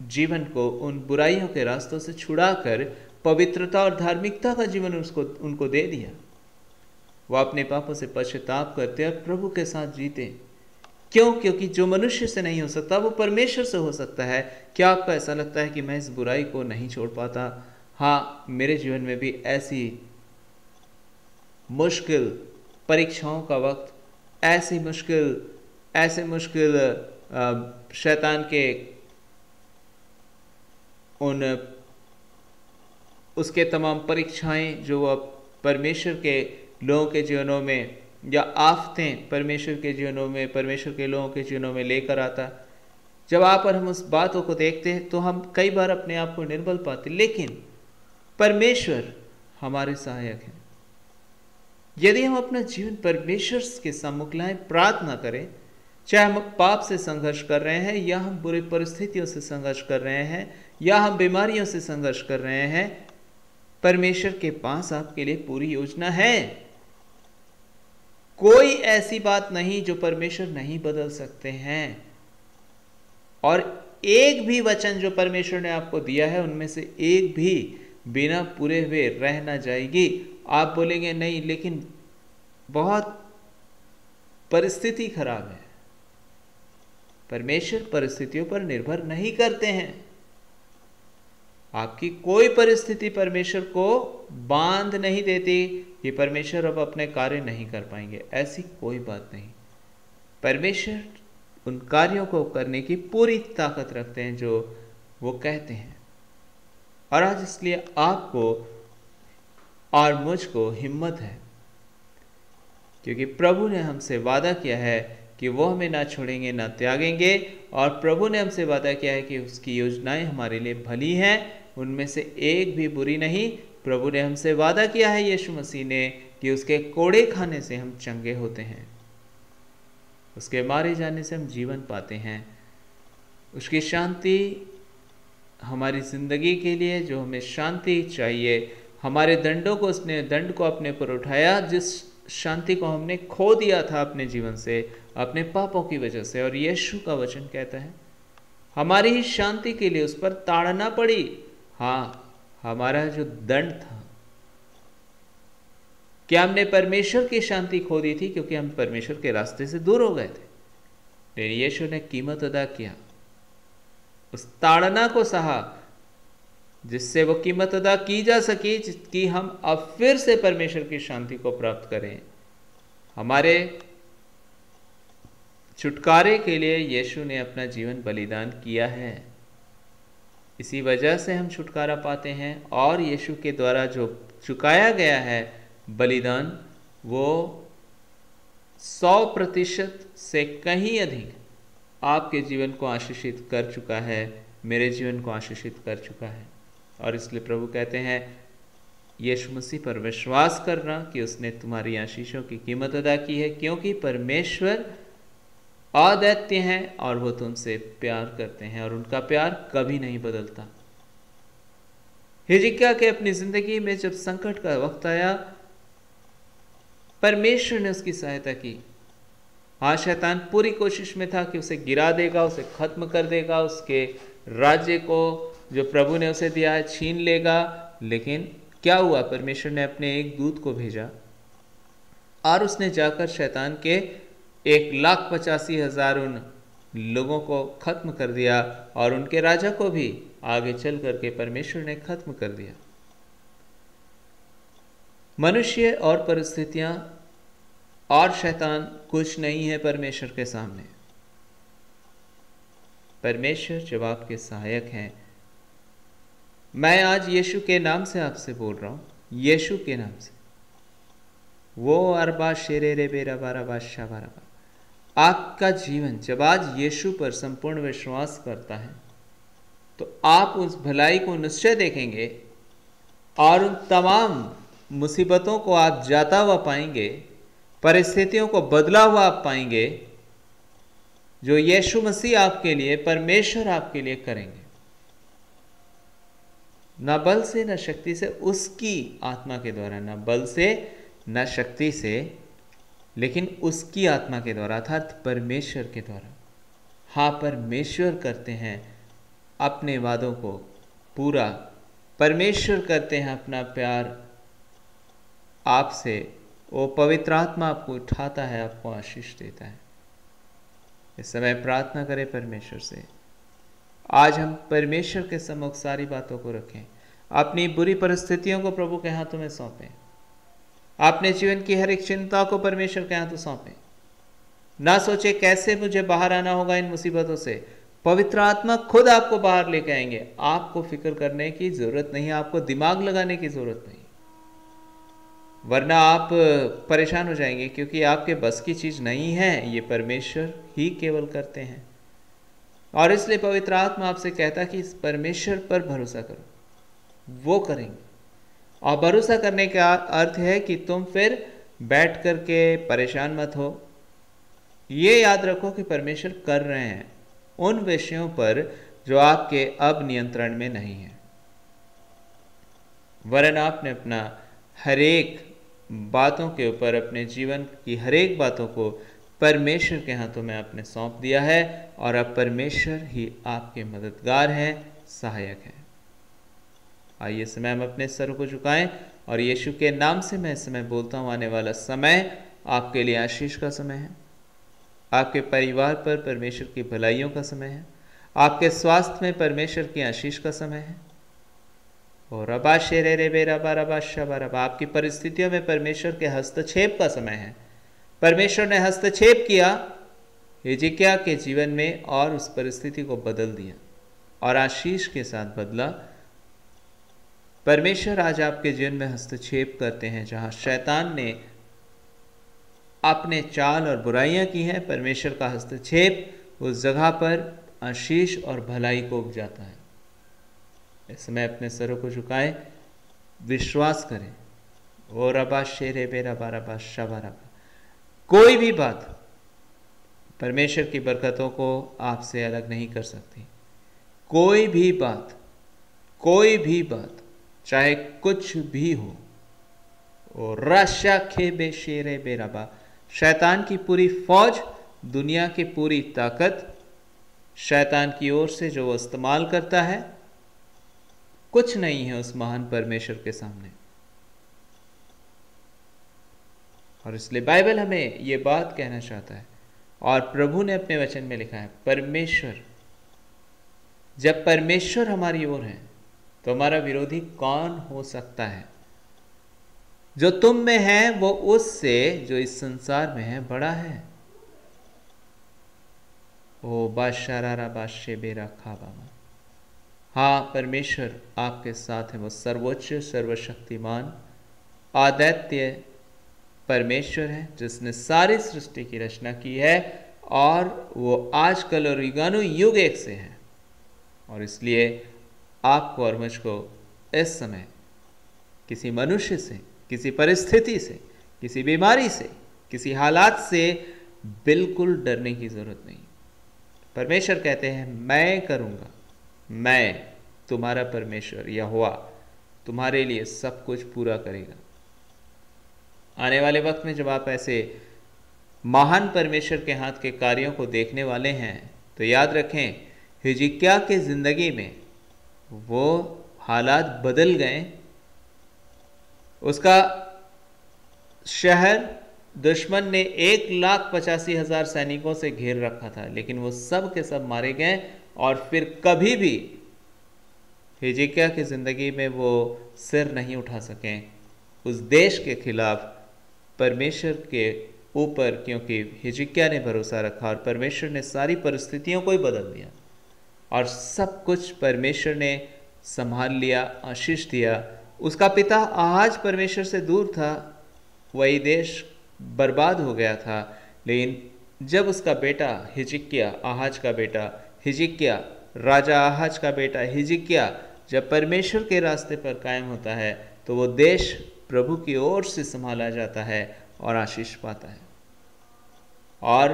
जीवन को उन बुराइयों के रास्तों से छुड़ाकर पवित्रता और धार्मिकता का जीवन उनको दे दिया। वो अपने पापों से पश्चाताप करते और प्रभु के साथ जीते। क्यों? क्योंकि जो मनुष्य से नहीं हो सकता वो परमेश्वर से हो सकता है। क्या आपको ऐसा लगता है कि मैं इस बुराई को नहीं छोड़ पाता? हाँ, मेरे जीवन में भी ऐसी मुश्किल परीक्षाओं का वक्त, ऐसे मुश्किल शैतान के उसके तमाम परीक्षाएं जो वह परमेश्वर के लोगों के जीवनों में, या आफतें परमेश्वर के जीवनों में, परमेश्वर के लोगों के जीवनों में लेकर आता। जब आप और हम उस बातों को देखते हैं तो हम कई बार अपने आप को निर्बल पाते, लेकिन परमेश्वर हमारे सहायक हैं। यदि हम अपना जीवन परमेश्वर के सम्मुख लाएं, प्रार्थना करें, चाहे हम पाप से संघर्ष कर रहे हैं, या हम बुरी परिस्थितियों से संघर्ष कर रहे हैं, या हम बीमारियों से संघर्ष कर रहे हैं, परमेश्वर के पास आपके लिए पूरी योजना है। कोई ऐसी बात नहीं जो परमेश्वर नहीं बदल सकते हैं। और एक भी वचन जो परमेश्वर ने आपको दिया है, उनमें से एक भी बिना पूरे हुए रह ना जाएगी। आप बोलेंगे नहीं, लेकिन बहुत परिस्थिति खराब है। परमेश्वर परिस्थितियों पर निर्भर नहीं करते हैं। आपकी कोई परिस्थिति परमेश्वर को बांध नहीं देती कि परमेश्वर अब अपने कार्य नहीं कर पाएंगे, ऐसी कोई बात नहीं। परमेश्वर उन कार्यों को करने की पूरी ताकत रखते हैं जो वो कहते हैं। और आज इसलिए आपको और मुझको हिम्मत है, क्योंकि प्रभु ने हमसे वादा किया है कि वो हमें ना छोड़ेंगे ना त्यागेंगे। और प्रभु ने हमसे वादा किया है कि उसकी योजनाएं हमारे लिए भली हैं, उनमें से एक भी बुरी नहीं। प्रभु ने हमसे वादा किया है, यीशु मसीह ने, कि उसके कोड़े खाने से हम चंगे होते हैं, उसके मारे जाने से हम जीवन पाते हैं। उसकी शांति हमारी जिंदगी के लिए, जो हमें शांति चाहिए, हमारे दंडों को उसने दंड को अपने पर उठाया, जिस शांति को हमने खो दिया था अपने जीवन से, अपने पापों की वजह से। और यीशु का वचन कहता है हमारी ही शांति के लिए उस पर ताड़ना पड़ी। हाँ, हमारा जो दंड था, क्या हमने परमेश्वर की शांति खो दी थी क्योंकि हम परमेश्वर के रास्ते से दूर हो गए थे? लेकिन यीशु ने कीमत अदा किया, उस ताड़ना को सहा, जिससे वो कीमत अदा की जा सकी कि हम अब फिर से परमेश्वर की शांति को प्राप्त करें। हमारे छुटकारे के लिए यीशु ने अपना जीवन बलिदान किया है। इसी वजह से हम छुटकारा पाते हैं। और यीशु के द्वारा जो चुकाया गया है बलिदान, वो 100% से कहीं अधिक आपके जीवन को आशीषित कर चुका है, मेरे जीवन को आशीषित कर चुका है। और इसलिए प्रभु कहते हैं यीशु मसीह पर विश्वास करना कि उसने तुम्हारी आशीषों की कीमत अदा की है, क्योंकि परमेश्वर अद्वितीय हैं और वो तुमसे प्यार करते हैं और उनका प्यार कभी नहीं बदलता। हिजकिय्याह के अपनी जिंदगी में जब संकट का वक्त आया, परमेश्वर ने उसकी सहायता की। हाँ, शैतान पूरी कोशिश में था कि उसे गिरा देगा, उसे खत्म कर देगा, उसके राज्य को जो प्रभु ने उसे दिया है छीन लेगा। लेकिन क्या हुआ? परमेश्वर ने अपने एक दूत को भेजा और उसने जाकर शैतान के 1,85,000 उन लोगों को खत्म कर दिया और उनके राजा को भी आगे चल करके परमेश्वर ने खत्म कर दिया। मनुष्य और परिस्थितियां और शैतान कुछ नहीं है परमेश्वर के सामने। परमेश्वर जब आपके सहायक हैं, मैं आज यीशु के नाम से आपसे बोल रहा हूं, यीशु के नाम से, वो अरबा शेरे रे बेरा बारा बादशाह बारा, आपका जीवन जब आज यीशु पर संपूर्ण विश्वास करता है तो आप उस भलाई को निश्चय देखेंगे और उन तमाम मुसीबतों को आप जाता हुआ पाएंगे, परिस्थितियों को बदला हुआ आप पाएंगे, जो यीशु मसीह आपके लिए, परमेश्वर आपके लिए करेंगे। न बल से न शक्ति से, उसकी आत्मा के द्वारा, न बल से न शक्ति से, लेकिन उसकी आत्मा के द्वारा, अर्थात परमेश्वर के द्वारा। हाँ, परमेश्वर करते हैं अपने वादों को पूरा, परमेश्वर करते हैं अपना प्यार आपसे, वो पवित्र आत्मा आपको उठाता है, आपको आशीष देता है। इस समय प्रार्थना करें परमेश्वर से। आज हम परमेश्वर के सम्मुख सारी बातों को रखें, अपनी बुरी परिस्थितियों को प्रभु के हाथों में सौंपें, अपने जीवन की हर एक चिंता को परमेश्वर के हाथों सौंपें। ना सोचे कैसे मुझे बाहर आना होगा इन मुसीबतों से, पवित्र आत्मा खुद आपको बाहर लेके आएंगे। आपको फिक्र करने की जरूरत नहीं, आपको दिमाग लगाने की जरूरत नहीं, वरना आप परेशान हो जाएंगे, क्योंकि आपके बस की चीज नहीं है, ये परमेश्वर ही केवल करते हैं। और इसलिए पवित्र आत्मा आपसे कहता है कि इस परमेश्वर पर भरोसा करो, वो करेंगे। और भरोसा करने का अर्थ है कि तुम फिर बैठ करके परेशान मत हो, ये याद रखो कि परमेश्वर कर रहे हैं उन विषयों पर जो आपके अब नियंत्रण में नहीं है, वरन आपने अपना हरेक बातों के ऊपर, अपने जीवन की हरेक बातों को परमेश्वर के हाथों में आपने सौंप दिया है, और अब परमेश्वर ही आपके मददगार हैं, सहायक हैं। आइए समय हम अपने सर को झुकाएं और यीशु के नाम से मैं इस समय बोलता हूं, आने वाला समय आपके लिए आशीष का समय है, आपके परिवार पर परमेश्वर की भलाइयों का समय है, आपके स्वास्थ्य में परमेश्वर की आशीष का समय है। और रबा शेरे रे बे रबा रबा शबा रबा, आपकी परिस्थितियों में परमेश्वर के हस्तक्षेप का समय है। परमेश्वर ने हस्तक्षेप किया हिजकिय्याह के जीवन में और उस परिस्थिति को बदल दिया और आशीष के साथ बदला। परमेश्वर आज आपके जीवन में हस्तक्षेप करते हैं, जहां शैतान ने अपने चाल और बुराइयां की हैं, परमेश्वर का हस्तक्षेप उस जगह पर आशीष और भलाई को उपजाता है। इस समय अपने सरों को झुकाएं, विश्वास करें। ओ रबा शेरे बे रबा रबा शबा रबा, कोई भी बात परमेश्वर की बरकतों को आपसे अलग नहीं कर सकती। कोई भी बात चाहे कुछ भी हो। ओ रशा खे बे शेरे बे रबा, शैतान की पूरी फौज, दुनिया की पूरी ताकत शैतान की ओर से जो वो इस्तेमाल करता है, कुछ नहीं है उस महान परमेश्वर के सामने। और इसलिए बाइबल हमें ये बात कहना चाहता है, और प्रभु ने अपने वचन में लिखा है, परमेश्वर, जब परमेश्वर हमारी ओर है तो हमारा विरोधी कौन हो सकता है? जो तुम में है वो उससे जो इस संसार में है बड़ा है। ओ बाशारा बाशे बेरा खाबामा, हाँ परमेश्वर आपके साथ है। वो सर्वोच्च, सर्वशक्तिमान, आदित्य परमेश्वर है, जिसने सारी सृष्टि की रचना की है, और वो आजकल और युगानु युग एक से है। और इसलिए आपको और मुझको इस समय किसी मनुष्य से, किसी परिस्थिति से, किसी बीमारी से, किसी हालात से बिल्कुल डरने की जरूरत नहीं। परमेश्वर कहते हैं, मैं करूँगा, मैं तुम्हारा परमेश्वर यहोवा तुम्हारे लिए सब कुछ पूरा करेगा। आने वाले वक्त में जब आप ऐसे महान परमेश्वर के हाथ के कार्यों को देखने वाले हैं, तो याद रखें, हिजकिय्याह के जिंदगी में वो हालात बदल गए। उसका शहर दुश्मन ने 1,85,000 सैनिकों से घेर रखा था, लेकिन वो सब के सब मारे गए, और फिर कभी भी हिजकिय्याह की जिंदगी में वो सिर नहीं उठा सके उस देश के खिलाफ परमेश्वर के ऊपर, क्योंकि हिजकिय्याह ने भरोसा रखा, और परमेश्वर ने सारी परिस्थितियों को ही बदल दिया, और सब कुछ परमेश्वर ने संभाल लिया, आशीष दिया। उसका पिता आहाज परमेश्वर से दूर था, वही देश बर्बाद हो गया था, लेकिन जब उसका बेटा हिजकिय्याह, आहाज का बेटा हिजकिय्याह, राजा आहाज का बेटा हिजकिय्याह जब परमेश्वर के रास्ते पर कायम होता है, तो वो देश प्रभु की ओर से संभाला जाता है और आशीष पाता है। और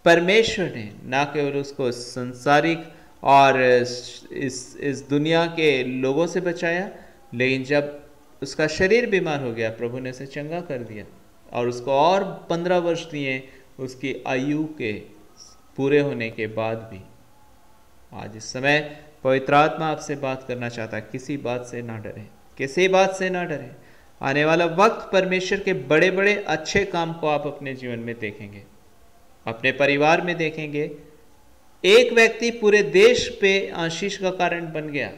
परमेश्वर ने न केवल उसको संसारिक और इस दुनिया के लोगों से बचाया, लेकिन जब उसका शरीर बीमार हो गया, प्रभु ने उसे चंगा कर दिया, और उसको और 15 वर्ष दिए उसकी आयु के पूरे होने के बाद भी। आज इस समय पवित्र आत्मा आपसे बात करना चाहता है, किसी बात से ना डरें, किसी बात से ना डरें। आने वाला वक्त परमेश्वर के बड़े बड़े अच्छे काम को आप अपने जीवन में देखेंगे, अपने परिवार में देखेंगे। एक व्यक्ति पूरे देश पे आशीष का कारण बन गया।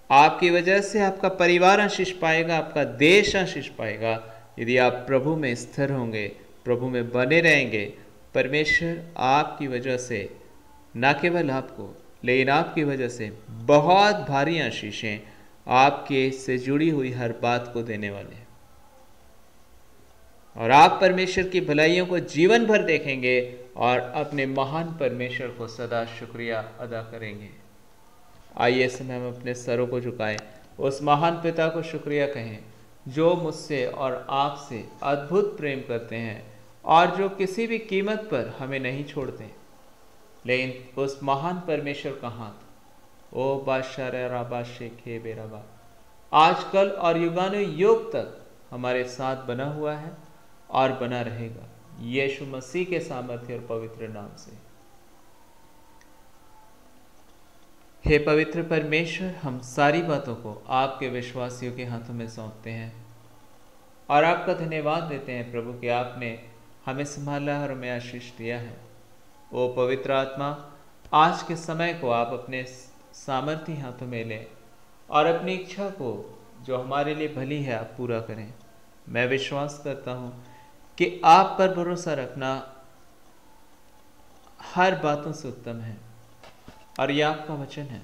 आपकी वजह से आपका परिवार आशीष पाएगा, आपका देश आशीष पाएगा, यदि आप प्रभु में स्थिर होंगे, प्रभु में बने रहेंगे। परमेश्वर आपकी वजह से, न केवल आपको, लेकिन आपकी वजह से बहुत भारी आशीषें आपके से जुड़ी हुई हर बात को देने वाले हैं, और आप परमेश्वर की भलाइयों को जीवन भर देखेंगे और अपने महान परमेश्वर को सदा शुक्रिया अदा करेंगे। आइए इस समय हम अपने सरों को झुकाएं, उस महान पिता को शुक्रिया कहें जो मुझसे और आपसे अद्भुत प्रेम करते हैं और जो किसी भी कीमत पर हमें नहीं छोड़ते, लेकिन उस महान परमेश्वर का हाथ ओ बादशाह रबा शेखे बेरबा आजकल और युगानुयुग तक हमारे साथ बना हुआ है और बना रहेगा, यीशु मसीह के सामर्थ्य और पवित्र नाम से। हे पवित्र परमेश्वर, हम सारी बातों को आपके विश्वासियों के हाथों में सौंपते हैं और आपका धन्यवाद देते हैं प्रभु कि आपने हमें संभाला और हमें आशीष दिया है। ओ पवित्र आत्मा, आज के समय को आप अपने सामर्थ्य हाथों में लें और अपनी इच्छा को जो हमारे लिए भली है आप पूरा करें। मैं विश्वास करता हूँ कि आप पर भरोसा रखना हर बातों से उत्तम है और यह आपका वचन है।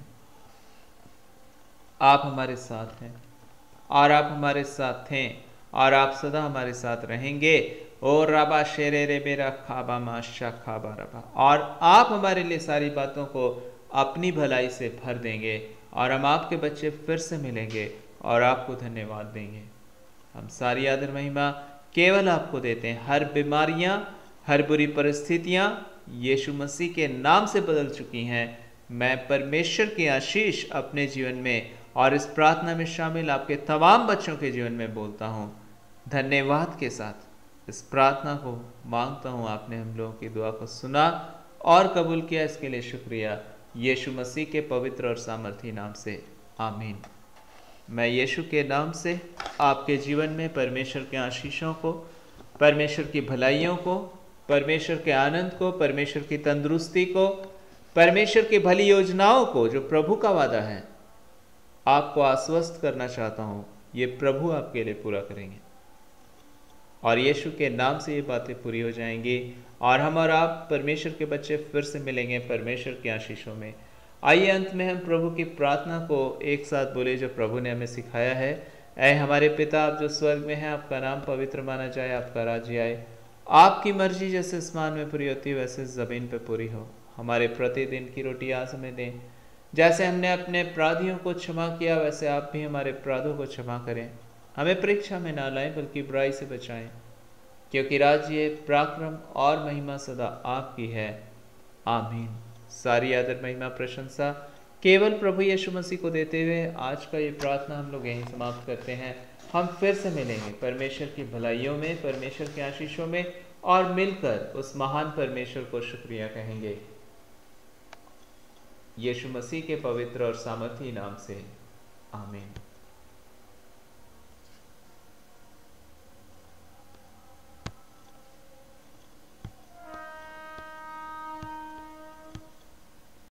आप हमारे साथ हैं और आप हमारे साथ थे और आप सदा हमारे साथ रहेंगे। ओ रबा शेरे रे बेरा खाबा माशा खाबा रबा, और आप हमारे लिए सारी बातों को अपनी भलाई से भर देंगे और हम आपके बच्चे फिर से मिलेंगे और आपको धन्यवाद देंगे। हम सारी आदर महिमा केवल आपको देते हैं। हर बीमारियां, हर बुरी परिस्थितियां यीशु मसीह के नाम से बदल चुकी हैं। मैं परमेश्वर की आशीष अपने जीवन में और इस प्रार्थना में शामिल आपके तमाम बच्चों के जीवन में बोलता हूँ। धन्यवाद के साथ इस प्रार्थना को मांगता हूँ। आपने हम लोगों की दुआ को सुना और कबूल किया, इसके लिए शुक्रिया। यीशु मसीह के पवित्र और सामर्थी नाम से आमीन। मैं यीशु के नाम से आपके जीवन में परमेश्वर के आशीषों को, परमेश्वर की भलाइयों को, परमेश्वर के आनंद को, परमेश्वर की तंदुरुस्ती को, परमेश्वर की भली योजनाओं को, जो प्रभु का वादा है, आपको आश्वस्त करना चाहता हूँ। ये प्रभु आपके लिए पूरा करेंगे और यीशु के नाम से ये बातें पूरी हो जाएंगी और हम और आप परमेश्वर के बच्चे फिर से मिलेंगे परमेश्वर की आशीषों में। आइए अंत में हम प्रभु की प्रार्थना को एक साथ बोले जो प्रभु ने हमें सिखाया है। ऐ हमारे पिता, आप जो स्वर्ग में हैं, आपका नाम पवित्र माना जाए, आपका राज्य आए, आपकी मर्जी जैसे आसमान में पूरी होती है वैसे ज़मीन पर पूरी हो। हमारे प्रतिदिन की रोटी आज हमें दें, जैसे हमने अपने अपराधियों को क्षमा किया वैसे आप भी हमारे अपराधों को क्षमा करें। हमें परीक्षा में ना लाएं बल्कि बुराई से बचाएं, क्योंकि राज्य, पराक्रम और महिमा सदा आपकी है। आमीन। सारी आदर, महिमा, प्रशंसा केवल प्रभु यीशु मसीह को देते हुए आज का ये प्रार्थना हम लोग यहीं समाप्त करते हैं। हम फिर से मिलेंगे परमेश्वर की भलाइयों में, परमेश्वर के आशीषों में और मिलकर उस महान परमेश्वर को शुक्रिया कहेंगे। यीशु मसीह के पवित्र और सामर्थी नाम से आमीन।